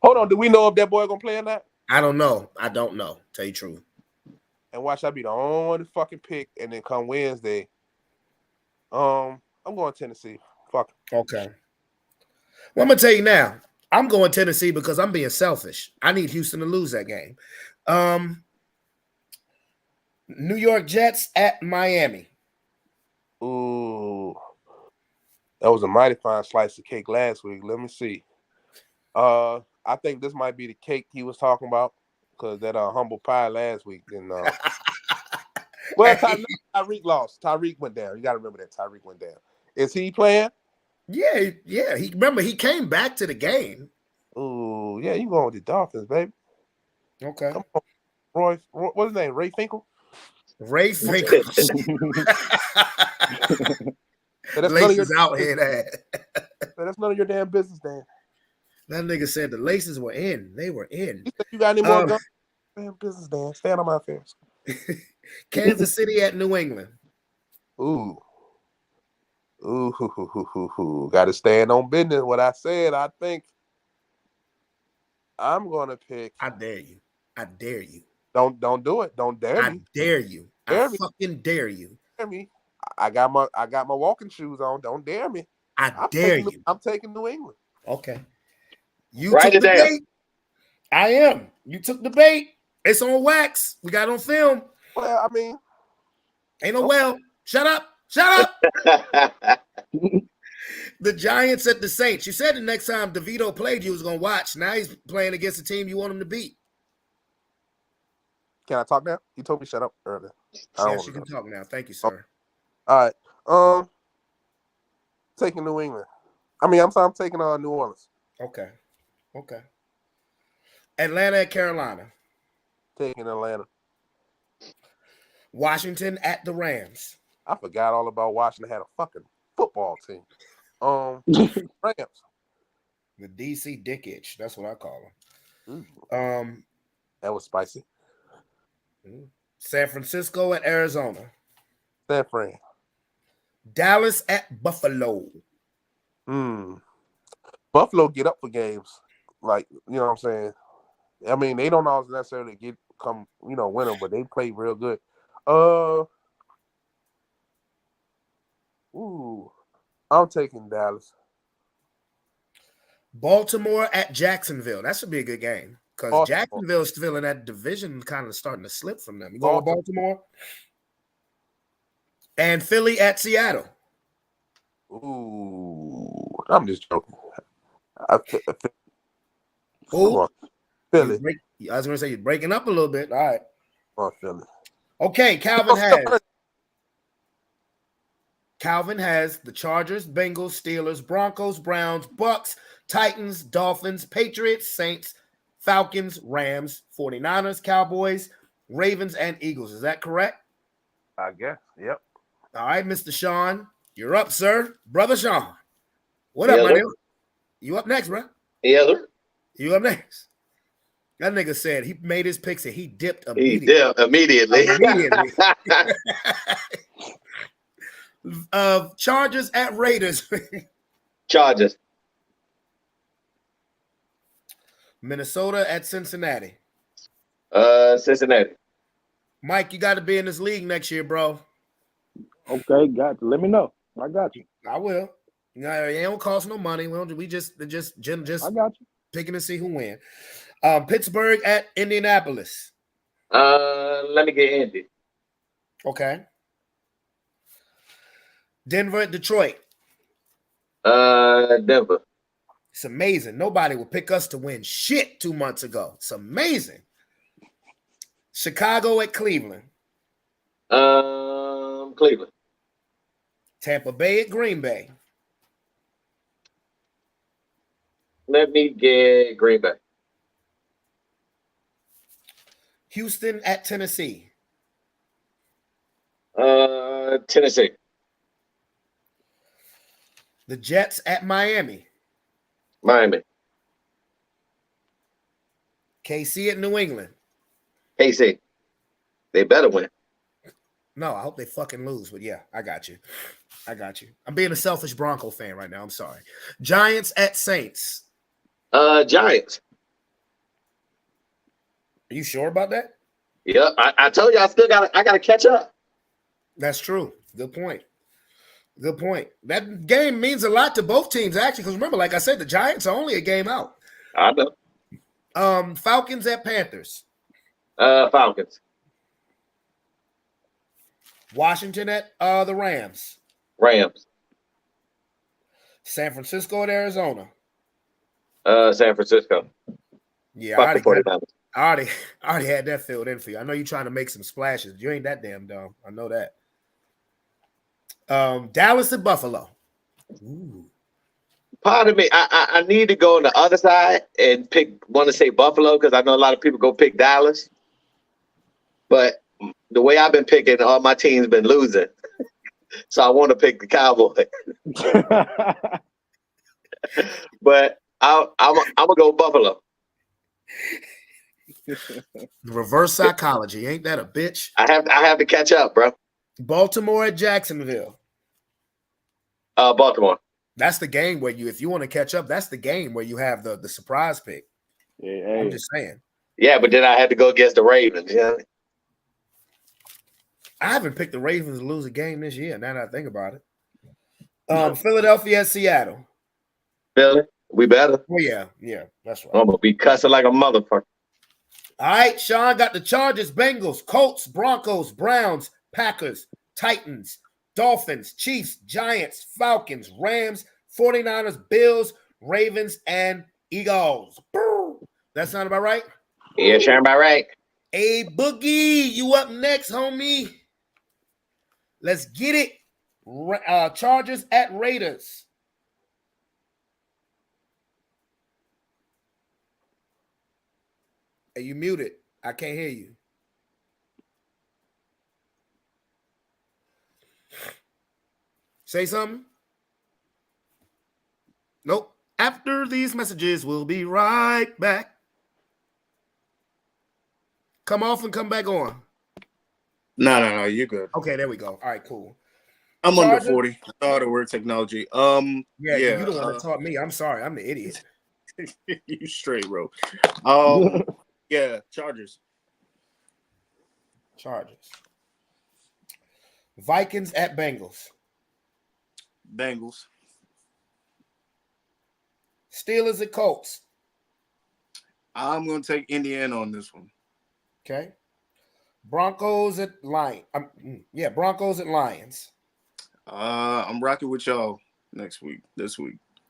Hold on. Do we know if that boy gonna play or not? I don't know. Tell you the truth. And watch, I be the only one to fucking pick, and then come Wednesday. I'm going Tennessee. Fuck. Okay. Well, I'm gonna tell you now. I'm going Tennessee because I'm being selfish. I need Houston to lose that game. New York Jets at Miami. Ooh, that was a mighty fine slice of cake last week. Let me see. I think this might be the cake he was talking about because that humble pie last week. And well, Tyreek lost. Tyreek went down. You got to remember that Tyreek went down. Is he playing? Yeah. He came back to the game. Ooh, yeah, you going with the Dolphins, baby. Okay. Come on. Roy, what's his name? Ray Finkel? Ray Finkel. Laces out here. That's none of your damn business, Dan. That nigga said the laces were in. They were in. You got any more damn business, Dan? Stand on my affairs. Kansas City at New England. Ooh. Got to stand on business. What I said, I think I'm going to pick. I dare you. Don't do it. Don't dare me. I dare you. I fucking dare you. Dare me. I got my walking shoes on. Don't dare me. I dare you. I'm taking New England. Okay. You Write took it the down. bait. I am. You took the bait. It's on wax. We got it on film. Well, I mean, Ain't no well. Shut up. Shut up. The Giants at the Saints. You said the next time DeVito played, you was going to watch. Now he's playing against a team you want him to beat. can I talk now? You told me shut up earlier. Yes, you can talk now. Thank you, sir. All right. Taking New England. I'm taking New Orleans. Okay. Atlanta at Carolina. Taking Atlanta. Washington at the Rams. I forgot all about Washington had a fucking football team. Rams. The DC Dick Itch. That's what I call them. That was spicy. San Francisco at Arizona. San Fran. Dallas at Buffalo. Buffalo get up for games. Like, you know what I'm saying? I mean, they don't always necessarily win them, but they play real good. I'm taking Dallas. Baltimore at Jacksonville. That should be a good game because Jacksonville's still in that division, kind of starting to slip from them. You going with Baltimore? And Philly at Seattle. Ooh, I'm just joking. Who? Philly. I was going to say you're breaking up a little bit. All right. Philly. Okay, Calvin has the Chargers, Bengals, Steelers, Broncos, Browns, Bucks, Titans, Dolphins, Patriots, Saints, Falcons, Rams, 49ers, Cowboys, Ravens, and Eagles. Is that correct? I guess. Yep. All right, Mr. Sean. You're up, sir. Brother Sean. What up, my nigga? You up next, bro? Yeah, sir. You up next? That nigga said he made his picks and he dipped immediately. He dipped immediately. Chargers at Raiders. Chargers. Minnesota at Cincinnati. Cincinnati. Mike, you got to be in this league next year, bro. Okay, got you. Let me know. I got you. I will. It don't cost no money. We just I got you. Picking to see who win. Pittsburgh at Indianapolis. Let me get Indy. Okay. Denver at Detroit. Denver. It's amazing. Nobody would pick us to win shit 2 months ago. It's amazing. Chicago at Cleveland. Cleveland. Tampa Bay at Green Bay. Let me get Green Bay. Houston at Tennessee. Tennessee. The Jets at Miami. Miami. KC at New England. KC. They better win. No, I hope they fucking lose, but yeah, I got you. I'm being a selfish Bronco fan right now. I'm sorry. Giants at Saints. Giants. Are you sure about that? Yeah, I told you I gotta catch up. That's true. Good point. That game means a lot to both teams, actually, because remember, like I said, the Giants are only a game out. I know. Falcons at Panthers. Falcons. Washington at the Rams. Rams. San Francisco at Arizona. San Francisco. Yeah, I already had that filled in for you. I know you're trying to make some splashes. You ain't that damn dumb. I know that. Dallas at Buffalo. Ooh. Part of me, I need to go on the other side and want to say Buffalo because I know a lot of people go pick Dallas. But the way I've been picking, all my teams been losing. So I want to pick the Cowboys. But I'm gonna go Buffalo. Reverse psychology, ain't that a bitch? I have to catch up, bro. Baltimore at Jacksonville. Baltimore. That's the game where if you want to catch up, that's the game where you have the surprise pick. Yeah, I'm just saying. Yeah, but then I had to go against the Ravens. Yeah. I haven't picked the Ravens to lose a game this year. Now that I think about it. Philadelphia at Seattle. Philly. We better. Oh yeah, that's right. I'm gonna be cussing like a motherfucker. All right, Sean got the Chargers, Bengals, Colts, Broncos, Browns, Packers, Titans, Dolphins, Chiefs, Giants, Falcons, Rams, 49ers, Bills, Ravens, and Eagles. That sound about right? Yeah, sure about right. Hey, Boogie, you up next, homie. Let's get it. Chargers at Raiders. Hey, you muted. I can't hear you. Say something. Nope. After these messages, we'll be right back. Come off and come back on. No, you're good. Okay, there we go. All right, cool. I'm Chargers? under 40. I thought the word technology. Yeah, you the one that taught me. I'm sorry. I'm the idiot. You straight, bro. Yeah, Chargers. Vikings at Bengals. Bengals. Steelers at Colts. I'm gonna take Indiana on this one. Okay. Broncos at Lions. Broncos at Lions. I'm rocking with y'all this week.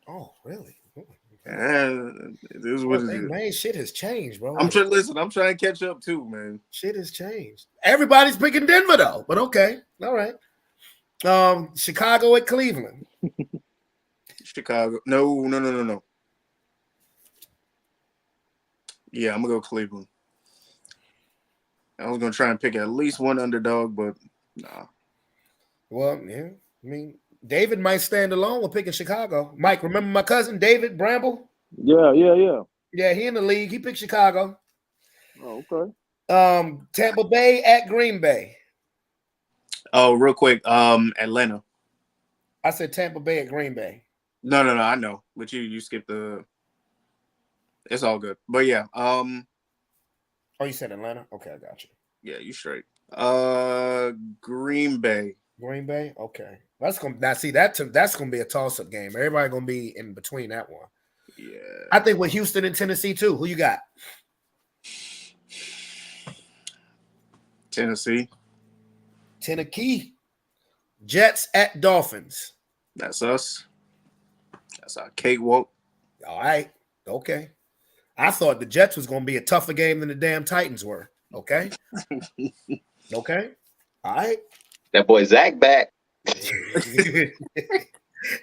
Oh, really? And it is what it is. Man, shit has changed, bro. I'm trying to catch up too, man. Shit has changed. Everybody's picking Denver though, but okay. All right. Chicago at Cleveland. Chicago. No. Yeah, I'm gonna go Cleveland. I was gonna try and pick at least one underdog, but nah. Well, yeah. I mean, David might stand alone with picking Chicago. Mike, remember my cousin David Bramble? Yeah. Yeah, he in the league. He picked Chicago. Oh, okay. Tampa Bay at Green Bay. Oh, real quick. Atlanta. I said Tampa Bay at Green Bay. No, I know. But you skipped the. It's all good. But yeah. Oh, you said Atlanta? Okay, I got you. Yeah, you straight. Green Bay. Green Bay? Okay. That's gonna be a toss-up game. Everybody gonna be in between that one. Yeah. I think with Houston and Tennessee too. Who you got? Tennessee. Jets at Dolphins. That's us. That's our cakewalk. All right. Okay. I thought the Jets was going to be a tougher game than the damn Titans were. Okay. Okay. All right. That boy Zach back.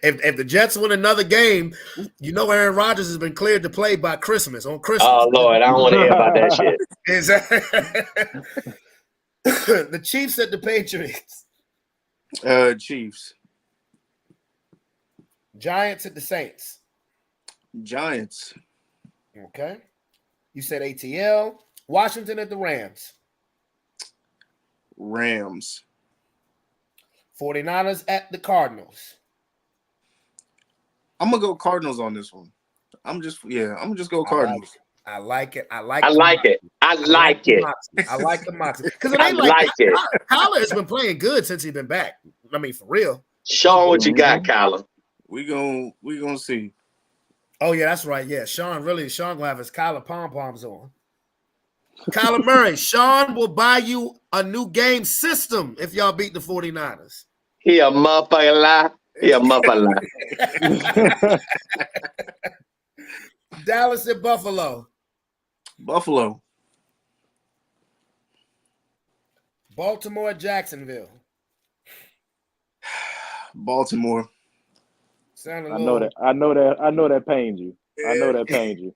if the Jets win another game, you know Aaron Rodgers has been cleared to play by Christmas. On Christmas. Oh Lord, I don't want to hear about that shit. The Chiefs at the Patriots. Chiefs. Giants at the Saints. Giants. Okay. You said ATL. Washington at the Rams. Rams. 49ers at the Cardinals. I'm gonna go Cardinals on this one. I'm just go Cardinals. I like it. I like it. I like the moxie. Because it ain't Kyler has been playing good since he's been back. I mean, for real. Sean, what you got, Kyler? We gonna see. Oh, yeah, that's right. Yeah, Sean gonna have his Kyler pom-poms on. Kyler Murray, Sean will buy you a new game system if y'all beat the 49ers. He a motherfucker lie. Dallas at Buffalo. Buffalo. Baltimore at Jacksonville. Baltimore. I know that pains you. I know that pains you.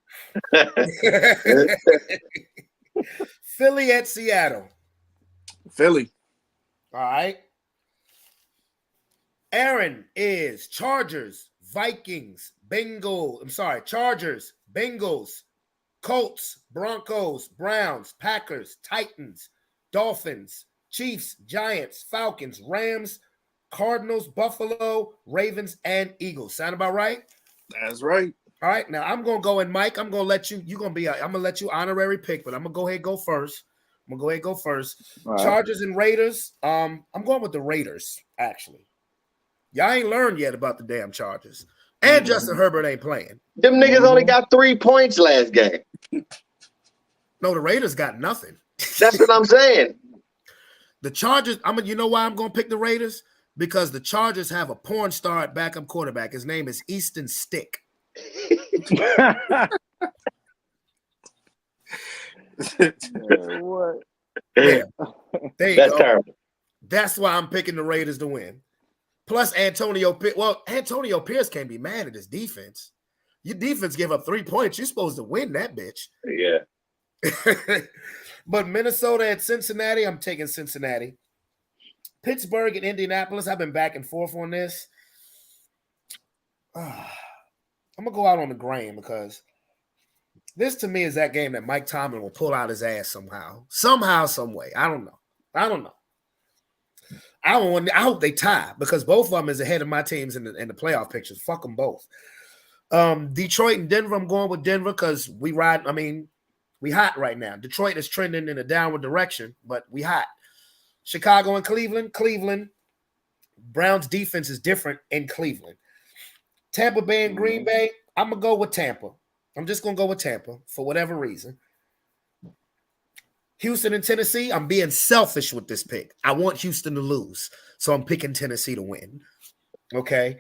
Philly at Seattle. Philly. All right. Aaron is Chargers, Vikings, Chargers, Bengals, Colts, Broncos, Browns, Packers, Titans, Dolphins, Chiefs, Giants, Falcons, Rams, Cardinals, Buffalo, Ravens, and Eagles. Sound about right? That's right. All right. Now I'm gonna go, and Mike, I'm gonna let you. I'm gonna let you honorary pick, but I'm gonna go ahead and go first. All right. Chargers and Raiders. I'm going with the Raiders, actually. Y'all ain't learned yet about the damn Chargers. And Justin Herbert ain't playing. Them niggas only got 3 points last game. No, the Raiders got nothing. That's what I'm saying. The Chargers, you know why I'm going to pick the Raiders? Because the Chargers have a porn star at backup quarterback. His name is Easton Stick. What? Yeah. There you That's go. terrible. That's why I'm picking the Raiders to win. Plus Antonio Pierce can't be mad at his defense. Your defense give up 3 points. You're supposed to win that bitch. Yeah. But Minnesota at Cincinnati, I'm taking Cincinnati. Pittsburgh and Indianapolis, I've been back and forth on this. I'm going to go out on the grain because this to me is that game that Mike Tomlin will pull out his ass somehow. Somehow, some way. I don't know. I hope they tie because both of them is ahead of my teams in the playoff pictures. Fuck them both. Detroit and Denver, I'm going with Denver because we hot right now. Detroit is trending in a downward direction, but we hot. Chicago and Cleveland. Browns defense is different in Cleveland. Tampa Bay and Green Bay, I'm going to go with Tampa. I'm just going to go with Tampa for whatever reason. Houston and Tennessee, I'm being selfish with this pick. I want Houston to lose, so I'm picking Tennessee to win. Okay.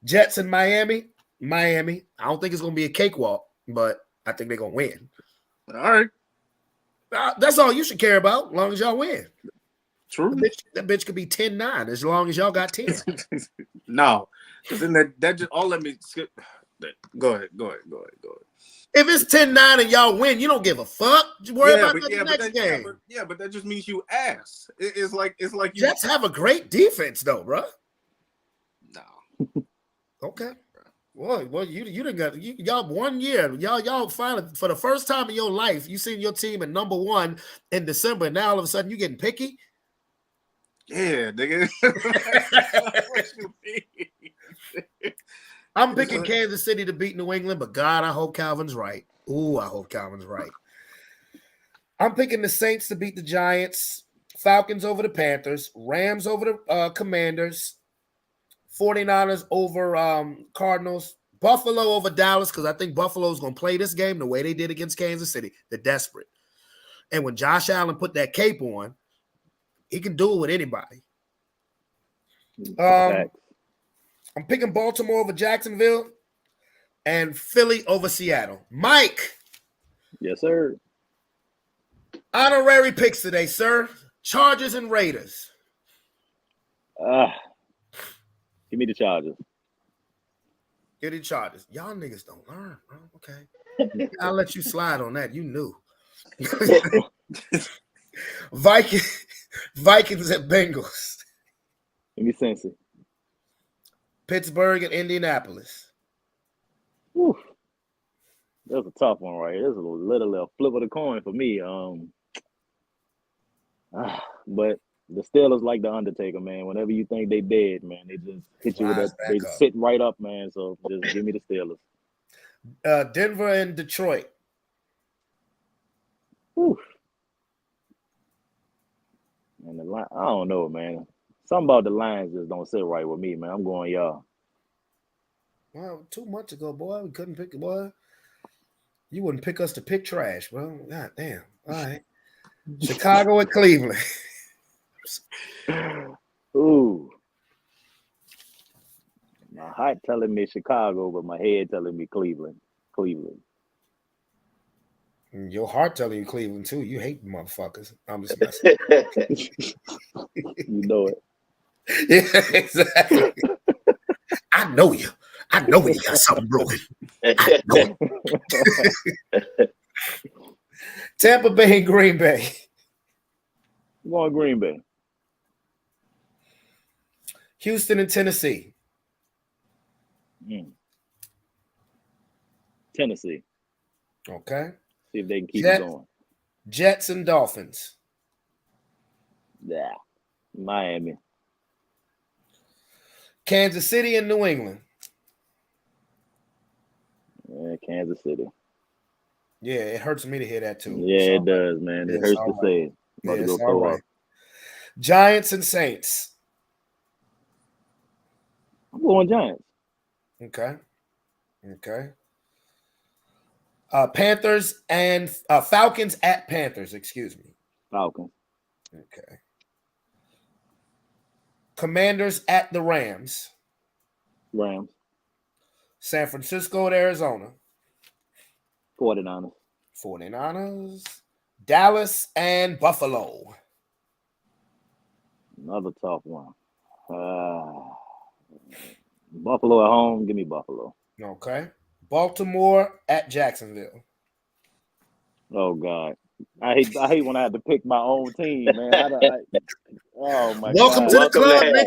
Jets and Miami. I don't think it's going to be a cakewalk, but I think they're going to win. All right. That's all you should care about as long as y'all win. True. That bitch could be 10-9 as long as y'all got 10. No. Then that just all let me skip. Go ahead. If it's 10-9 and y'all win, you don't give a fuck. You worry about the next game. But that just means you ass. It's like you Jets have a great defense though, bro. No. Okay. Well, you didn't got y'all 1 year. Y'all finally for the first time in your life, you seen your team at number 1 in December, and now all of a sudden you getting picky. Yeah, nigga. What you mean? I'm picking Kansas City to beat New England, but God, I hope Calvin's right. Ooh, I hope Calvin's right. I'm picking the Saints to beat the Giants, Falcons over the Panthers, Rams over the Commanders, 49ers over Cardinals, Buffalo over Dallas, because I think Buffalo's going to play this game the way they did against Kansas City. They're desperate. And when Josh Allen put that cape on, he can do it with anybody. I'm picking Baltimore over Jacksonville and Philly over Seattle. Mike. Yes, sir. Honorary picks today, sir. Chargers and Raiders. Give me the Chargers. Get the Chargers. Y'all niggas don't learn, bro. Okay. I'll let you slide on that. You knew. Vikings and Bengals. Give me Cincy. Pittsburgh and Indianapolis. Whew. That's a tough one right here. This is literally a flip of the coin for me. But the Steelers like the Undertaker, man. Whenever you think they dead, man, they just hit you with that. They sit right up, man. So just give me the Steelers. Denver and Detroit. Whew. And the line, I don't know, man. Something about the Lions just don't sit right with me, man. I'm going y'all. Well, 2 months ago, boy, we couldn't pick it, boy. You wouldn't pick us to pick trash, bro. God damn. All right. Chicago and Cleveland. Ooh. My heart telling me Chicago, but my head telling me Cleveland. Your heart telling you Cleveland, too. You hate motherfuckers. I'm just messing. You know it. Yeah, exactly. I know you. I know when you got something brewing. I know it. Tampa Bay and Green Bay. I'm going Green Bay. Houston and Tennessee. Tennessee. Okay. See if they can keep it going. Jets and Dolphins. Yeah. Miami. Kansas City and New England. Yeah, Kansas City. Yeah, it hurts me to hear that too. Yeah, it does, man. It hurts to say it. Yeah, it's all right. Giants and Saints. I'm going Giants. Okay. Okay. Panthers and Falcons at Panthers. Excuse me. Falcons. Okay. Commanders at the Rams. Rams. San Francisco at Arizona. 49ers. 49ers. Dallas and Buffalo. Another tough one. Buffalo at home. Give me Buffalo. Okay. Baltimore at Jacksonville. Oh God, I hate when I have to pick my own team, man. Oh my Welcome God. to the club, to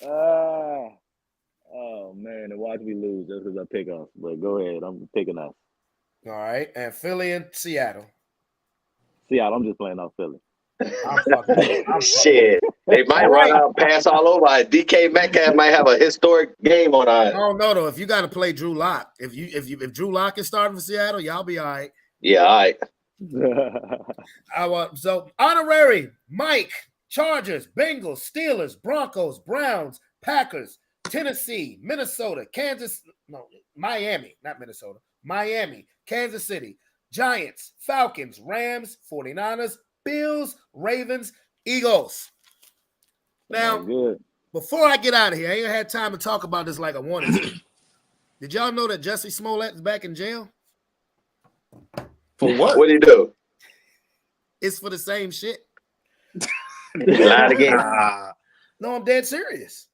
nigga. Oh man, and watch me lose just because I pick us. But go ahead, I'm picking us. All right, and Philly and Seattle. Seattle, I'm just playing off Philly. Shit. They might run out, pass all over. DK Metcalf might have a historic game on our. Oh no, though. If you got to play Drew Lock, if Drew Lock is starting for Seattle, y'all be all right. Yeah, all right. So honorary Mike, Chargers, Bengals, Steelers, Broncos, Browns, Packers, Tennessee, Minnesota, Miami, not Minnesota, Miami, Kansas City, Giants, Falcons, Rams, 49ers, Bills, Ravens, Eagles. Now, before I get out of here, I ain't had time to talk about this like I wanted to. Did y'all know that Jussie Smollett is back in jail? For what? What'd he do? It's for the same shit. Lied again. No, I'm dead serious.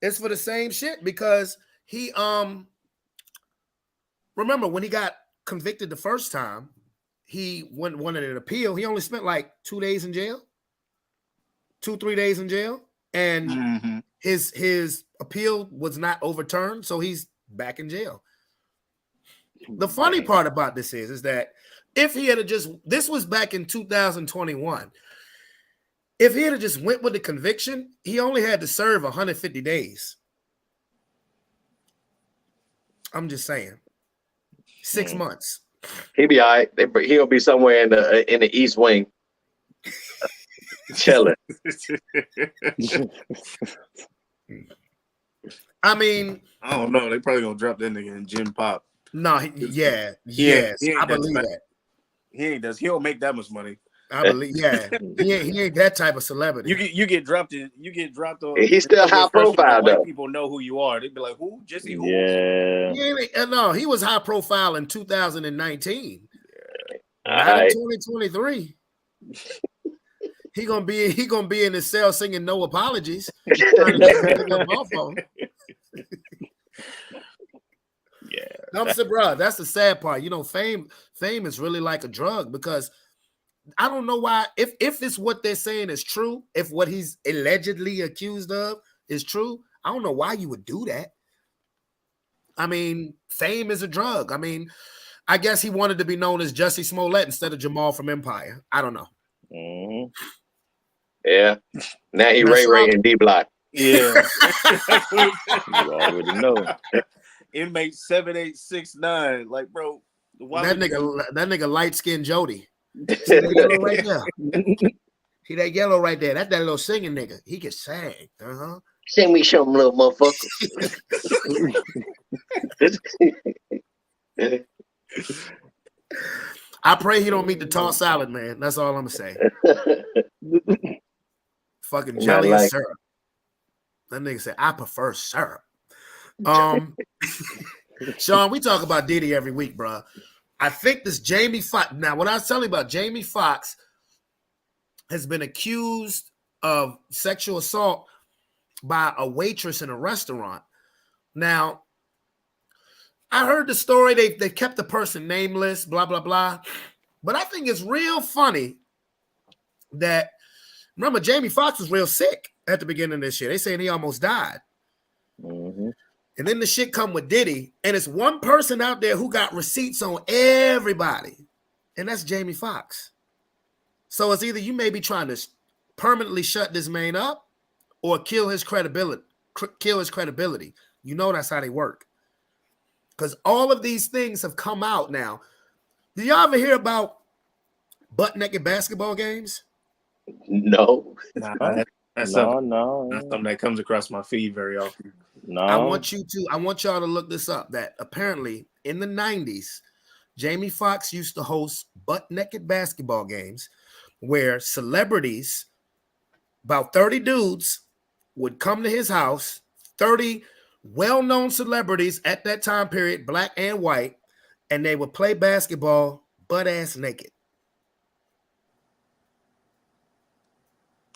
It's for the same shit because he remember when he got convicted the first time, he wanted an appeal. He only spent like 2 days in jail, 2-3 days in jail, and his appeal was not overturned, so he's back in jail. The funny part about this is that if he had this was back in 2021. If he had just went with the conviction, he only had to serve 150 days. I'm just saying. 6 months. He'll be all right. He'll be somewhere in the East Wing. Chilling. I mean, I don't know. They probably gonna drop that nigga in Gym Pop. No, yes, I believe that. He don't make that much money. I believe, he ain't that type of celebrity. You get dropped on. He's still high profile though. People know who you are. They'd be like, "Who? Jesse? Who?" Yeah. No, he was high profile in 2019. Not in 2023. He gonna be in his cell singing "No Apologies." Dumpster, bro. That's the sad part. You know, fame is really like a drug because I don't know why. If it's what they're saying is true, if what he's allegedly accused of is true, I don't know why you would do that. I mean, fame is a drug. I mean, I guess he wanted to be known as Jussie Smollett instead of Jamal from Empire. I don't know. Mm-hmm. Yeah. Now he Ray and D Block. Yeah. You already know. Inmate 7869. Like, bro, that nigga light skinned Jody. See that yellow right there? See that yellow right there? That's that little singing nigga. He can sing. Sing me some little motherfucker. I pray he don't meet the tall salad man. That's all I'm gonna say. Fucking jelly and syrup. That nigga said, I prefer syrup. Sean, we talk about Diddy every week, bro. I think this Jamie Foxx. Now, what I was telling you about Jamie Foxx has been accused of sexual assault by a waitress in a restaurant. Now, I heard the story. They kept the person nameless, blah, blah, blah. But I think it's real funny that, remember, Jamie Foxx was real sick at the beginning of this shit. They saying he almost died. Mm-hmm. And then the shit come with Diddy, and it's one person out there who got receipts on everybody, and that's Jamie Foxx. So it's either you may be trying to permanently shut this man up or kill his credibility. You know that's how they work. Because all of these things have come out now. Do y'all ever hear about butt-naked basketball games? No. Nah, That's No, something that comes across my feed very often. no. I want y'all to look this up. That apparently in the 90s, Jamie Foxx used to host butt naked basketball games where celebrities, about 30 dudes, would come to his house, 30 well-known celebrities at that time period, black and white, and they would play basketball butt ass naked.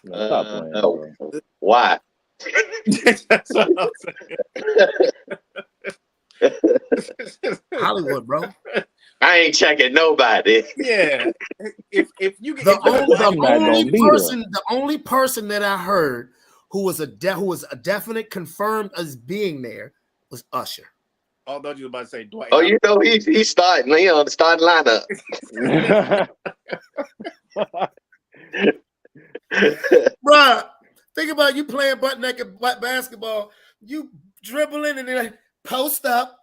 Stop playing, no. bro. Why? That's what I'm saying. Hollywood, bro. I ain't checking nobody. Yeah. If you get The the only person that I heard who was a definite confirmed as being there was Usher. although you were about to say Dwight. Oh, you know he's starting. He on the starting lineup. Bruh, think about you playing butt naked basketball. You dribbling and then like, post up.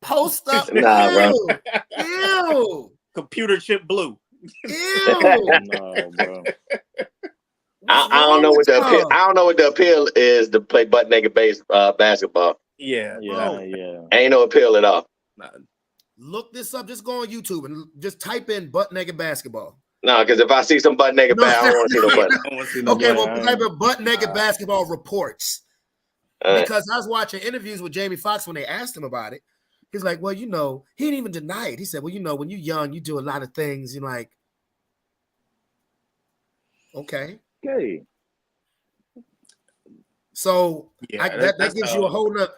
Nah, bro. Ew. Computer chip blue. Ew. No, bro. I don't know what the appeal. I don't know what the appeal is to play butt naked basketball. Yeah. Yeah. Ain't no appeal at all. Nah. Look this up. Just go on YouTube and just type in butt naked basketball. No, because if I see some butt naked I don't want to see no butt. I don't want to see no Okay, butt. well, type in butt naked basketball reports. Because I was watching interviews with Jamie Foxx when they asked him about it. He's like, well, you know, he didn't even deny it. He said, well, you know, when you're young, you do a lot of things. You're like, okay. So Yeah, that gives you a whole nother.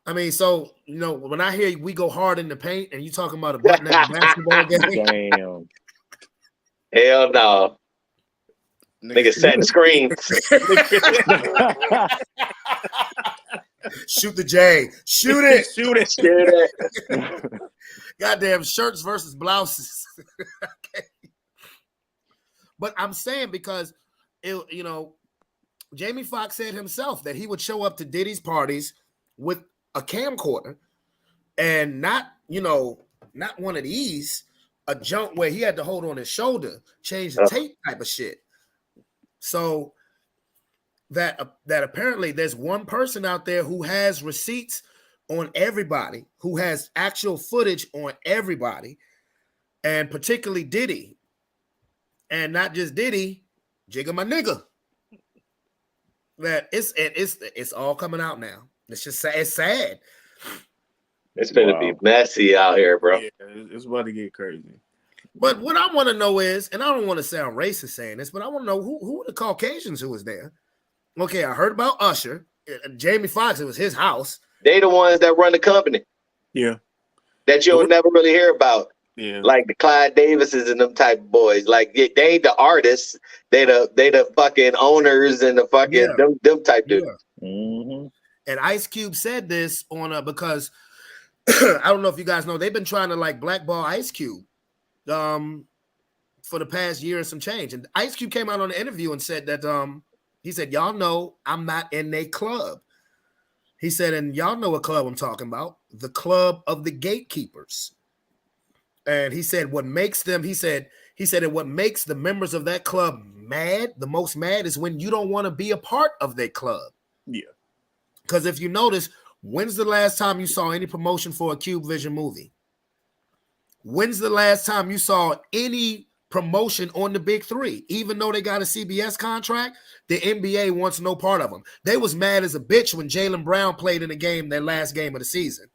I mean, so, you know, when I hear we go hard in the paint and you talking about a butt naked basketball game. Damn. Hell no. Nigga setting screens. Shoot the J. Shoot it. Shoot it. Shoot it. Goddamn shirts versus blouses. Okay. But I'm saying because, you know, Jamie Foxx said himself that he would show up to Diddy's parties with a camcorder and not, you know, not one of these, a junk where he had to hold on his shoulder, change the tape type of shit. So that apparently there's one person out there who has receipts on everybody, who has actual footage on everybody, and particularly Diddy. And not just Diddy, Jigga my nigga. That it's all coming out now. It's just it's sad. It's gonna be messy out here, bro. Yeah, it's about to get crazy. But what I want to know is, and I don't want to sound racist saying this, but I want to know who were the Caucasians who was there. Okay, I heard about Usher, Jamie Foxx. It was his house. They the ones that run the company. Yeah. That you'll never really hear about. Yeah. Like the Clyde Davises and them type of boys. Like they ain't the artists. They the fucking owners and the fucking them type dudes. Yeah. Mm-hmm. And Ice Cube said this on because I don't know if you guys know, they've been trying to like blackball Ice Cube for the past year and some change. And Ice Cube came out on an interview and said that he said, y'all know I'm not in a club. He said, and y'all know what club I'm talking about, the club of the gatekeepers. And he said, what makes them, he said, and what makes the members of that club mad, the most mad, is when you don't want to be a part of their club. Yeah. Because if you notice, when's the last time you saw any promotion for a Cube Vision movie? When's the last time you saw any promotion on the big three? Even though they got a CBS contract, the NBA wants no part of them. They was mad as a bitch when Jaylen Brown played in the game, their last game of the season.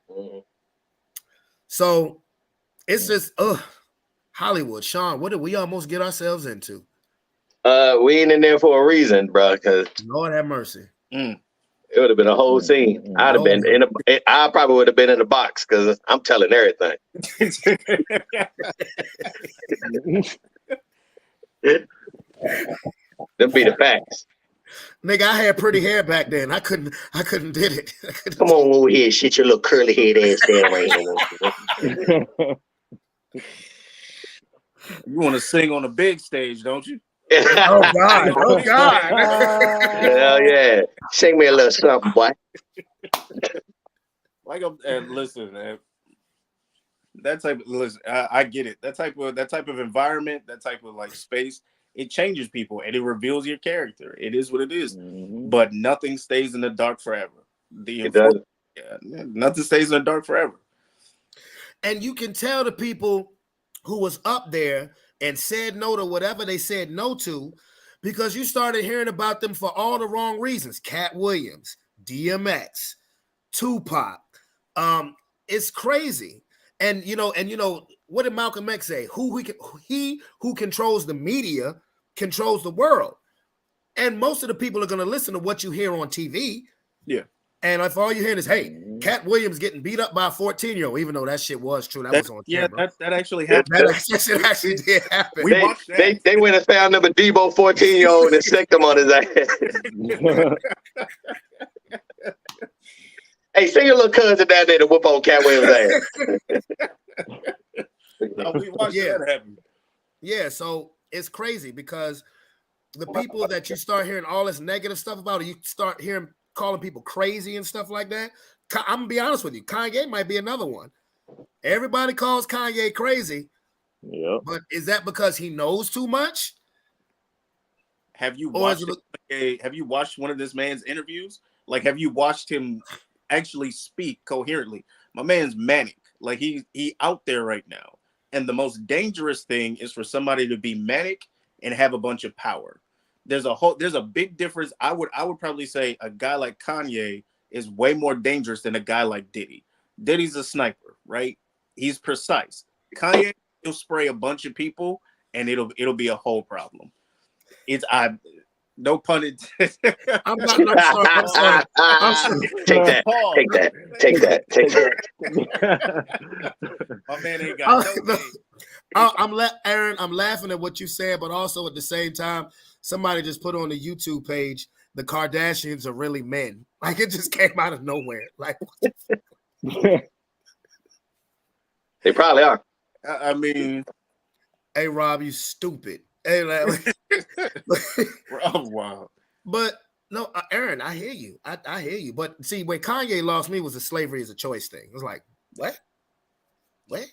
Mm-hmm. So it's just, Hollywood. Sean, what did we almost get ourselves into? We ain't in there for a reason, bro. Because Lord have mercy. It would have been a whole scene. I probably would have been in the box because I'm telling everything. Them be the facts. Nigga, I had pretty hair back then. I couldn't did it. Come on over here, shit your little curly head ass down right here. You want to sing on a big stage, don't you? Oh God! Oh God! Hell yeah! Sing me a little something, boy. Like, and listen, man. That type of listen, I get it. That type of environment, that type of like space, it changes people and it reveals your character. It is what it is. Mm-hmm. But nothing stays in the dark forever. It does. Nothing stays in the dark forever. And you can tell the people who was up there and said no to whatever they said no to, because you started hearing about them for all the wrong reasons. Cat Williams, DMX, Tupac. It's crazy. And you know, what did Malcolm X say? He who controls the media controls the world. And most of the people are going to listen to what you hear on TV. Yeah. And if all you hear is, hey, Cat Williams getting beat up by a 14-year-old, even though that shit was true. That was on camera. That actually happened. That shit actually did happen. They went and found him a Debo 14-year-old and sicked him on his ass. Hey, send your little cousin down there to whoop on Cat Williams' ass. No, we watched that happen. Yeah, so it's crazy because the people that you start hearing all this negative stuff about, you start hearing calling people crazy and stuff like that. I'm gonna be honest with you, Kanye might be another one. Everybody calls Kanye crazy. Yeah. But is that because he knows too much? Have you watched one of this man's interviews? Like, have you watched him actually speak coherently? My man's manic. Like, he out there right now. And the most dangerous thing is for somebody to be manic and have a bunch of power. There's a big difference. I would probably say a guy like Kanye is way more dangerous than a guy like Diddy. Diddy's a sniper, right? He's precise. Kanye, he'll spray a bunch of people and it'll be a whole problem. No pun intended. I'm sorry. Take that. My man ain't got no name. Aaron, I'm laughing at what you said, but also at the same time, somebody just put on the YouTube page, the Kardashians are really men. Like, it just came out of nowhere. Like, they probably are. I mean, hey, Rob, you stupid. Hey, like, oh, wow. But no, Aaron, I hear you. I hear you. But see, when Kanye lost me was the slavery is a choice thing. It was like, what?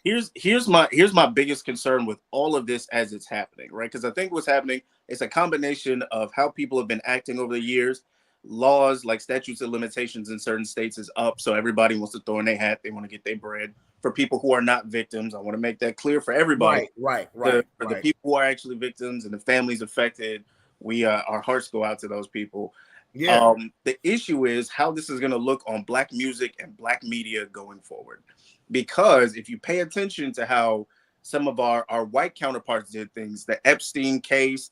Here's my biggest concern with all of this as it's happening, right? Because I think what's happening is a combination of how people have been acting over the years. Laws like statutes of limitations in certain states is up, so everybody wants to throw in their hat. They want to get their bread. For people who are not victims, I want to make that clear for everybody. Right. For the people who are actually victims and the families affected, our hearts go out to those people. Yeah. The issue is how this is going to look on Black music and Black media going forward. Because if you pay attention to how some of our white counterparts did things, the Epstein case,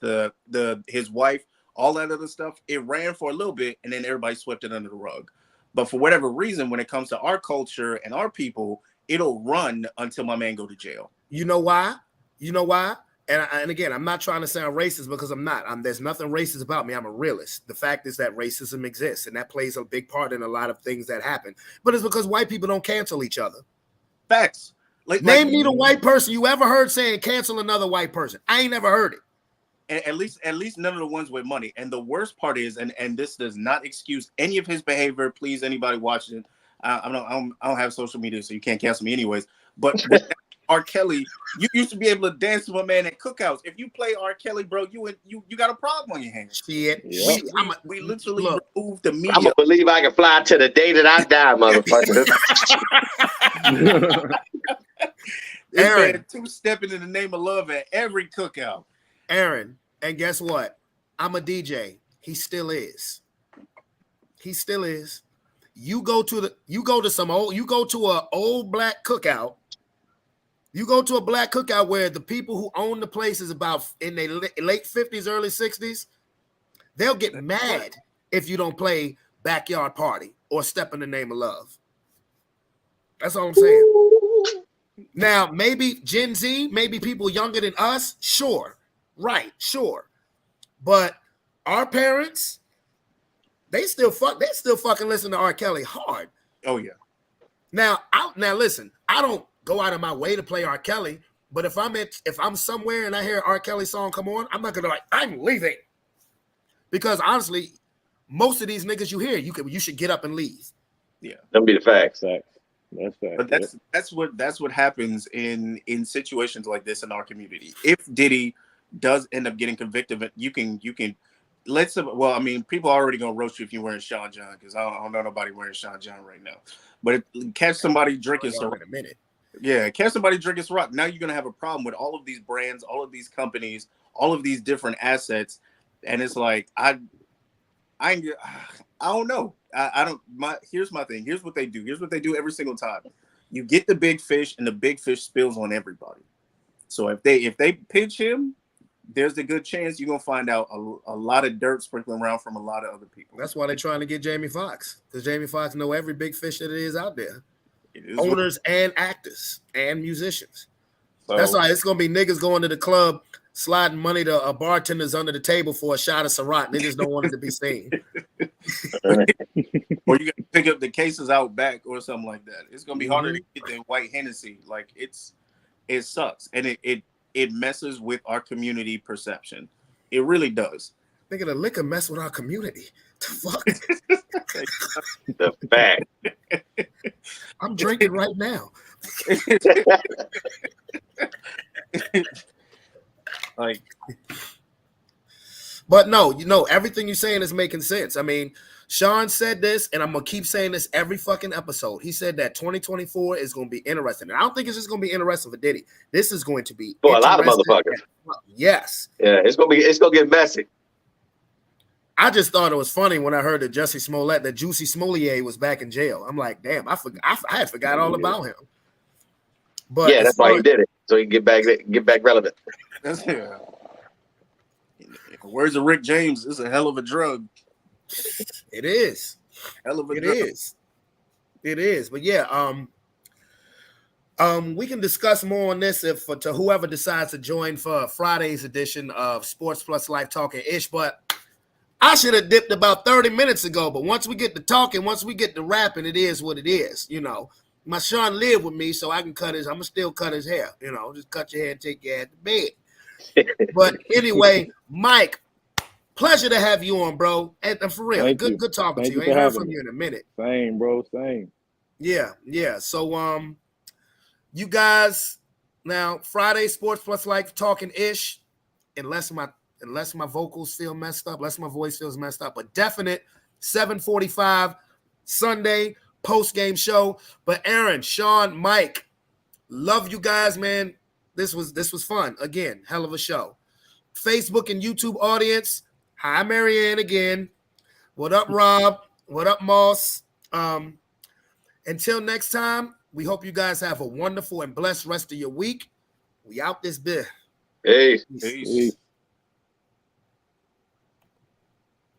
his wife, all that other stuff, it ran for a little bit and then everybody swept it under the rug. But for whatever reason, when it comes to our culture and our people, it'll run until my man go to jail. You know why? And again, I'm not trying to sound racist because I'm not. There's nothing racist about me. I'm a realist. The fact is that racism exists, and that plays a big part in a lot of things that happen. But it's because white people don't cancel each other. Facts. Name me the white person you ever heard saying cancel another white person. I ain't never heard it. At least none of the ones with money. And the worst part is, and this does not excuse any of his behavior. Please, anybody watching, I don't have social media, so you can't cancel me anyways. But R. Kelly, you used to be able to dance to a man at cookouts. If you play R. Kelly, bro, you got a problem on your hands. Shit. Yeah. We literally removed the media. I'm gonna believe I can fly to the day that I die, motherfucker. Aaron, two-stepping in the name of love at every cookout. Aaron, and guess what? I'm a DJ. He still is. You go to an old black cookout. You go to a black cookout where the people who own the place is about in their late 50s, early 60s. They'll get mad if you don't play Backyard Party or Step in the Name of Love. That's all I'm saying. Now, maybe Gen Z, maybe people younger than us, sure. Right, sure. But our parents, they still fucking listen to R. Kelly hard. Oh yeah. Now listen, I don't go out of my way to play R. Kelly, but if I'm somewhere and I hear R. Kelly song come on, I'm not gonna I'm leaving. Because honestly, most of these niggas you hear, you should get up and leave. Yeah. That'll be the facts. That's fact. But that's what happens in situations like this in our community. If Diddy does end up getting convicted, you can well, I mean, people are already gonna roast you if you're wearing Sean John, because I don't know nobody wearing Sean John right now. But catch somebody drinking some in a minute. Yeah, catch somebody drinking Ciroc. Now you're gonna have a problem with all of these brands, all of these companies, all of these different assets, and it's like I don't know. Here's my thing. Here's what they do. Here's what they do every single time. You get the big fish, and the big fish spills on everybody. So if they pinch him, there's a good chance you're gonna find out a lot of dirt sprinkling around from a lot of other people. That's why they're trying to get Jamie Foxx, because Jamie Foxx know every big fish that it is out there. Owners and actors and musicians. So, that's why it's gonna be niggas going to the club, sliding money to bartenders under the table for a shot of Ciroc. They just don't want it to be seen. Or you can pick up the cases out back or something like that. It's gonna be harder to get the white Hennessy. Like it sucks, and it messes with our community perception. It really does. Nigga, the liquor mess with our community. The fuck? The fact. I'm drinking right now. Like, but no, everything you're saying is making sense. I mean, Sean said this, and I'm gonna keep saying this every fucking episode. He said that 2024 is gonna be interesting. And I don't think it's just gonna be interesting for Diddy. This is going to be for a lot of motherfuckers. Yes. Yeah, it's gonna get messy. I just thought it was funny when I heard that Juicy Smollett was back in jail. I'm like, damn, I had forgot all about him. But yeah, that's why he did it, so he can get back relevant. Yeah. Words of Rick James, it's a hell of a drug. It is. Hell of a drug. It is. But yeah, we can discuss more on this to whoever decides to join for Friday's edition of Sports Plus Life Talking Ish. But I should have dipped about 30 minutes ago. But once we get to talking, once we get to rapping, it is what it is. My son lived with me, so I can I'm gonna still cut his hair. Just cut your hair and take your ass to bed. But anyway, Mike, pleasure to have you on, bro. And for real, good talking to you. I ain't heard from you in a minute. Same, bro. Same. Yeah. So you guys now Friday Sports Plus Life Talking Ish, unless my vocals feel messed up, unless my voice feels messed up, but definite 7:45 Sunday post-game show. But Aaron, Sean, Mike, love you guys, man. This was fun. Again, hell of a show. Facebook and YouTube audience, hi, Marianne again. What up, Rob? What up, Moss? Until next time, we hope you guys have a wonderful and blessed rest of your week. We out this bit. Peace. Peace.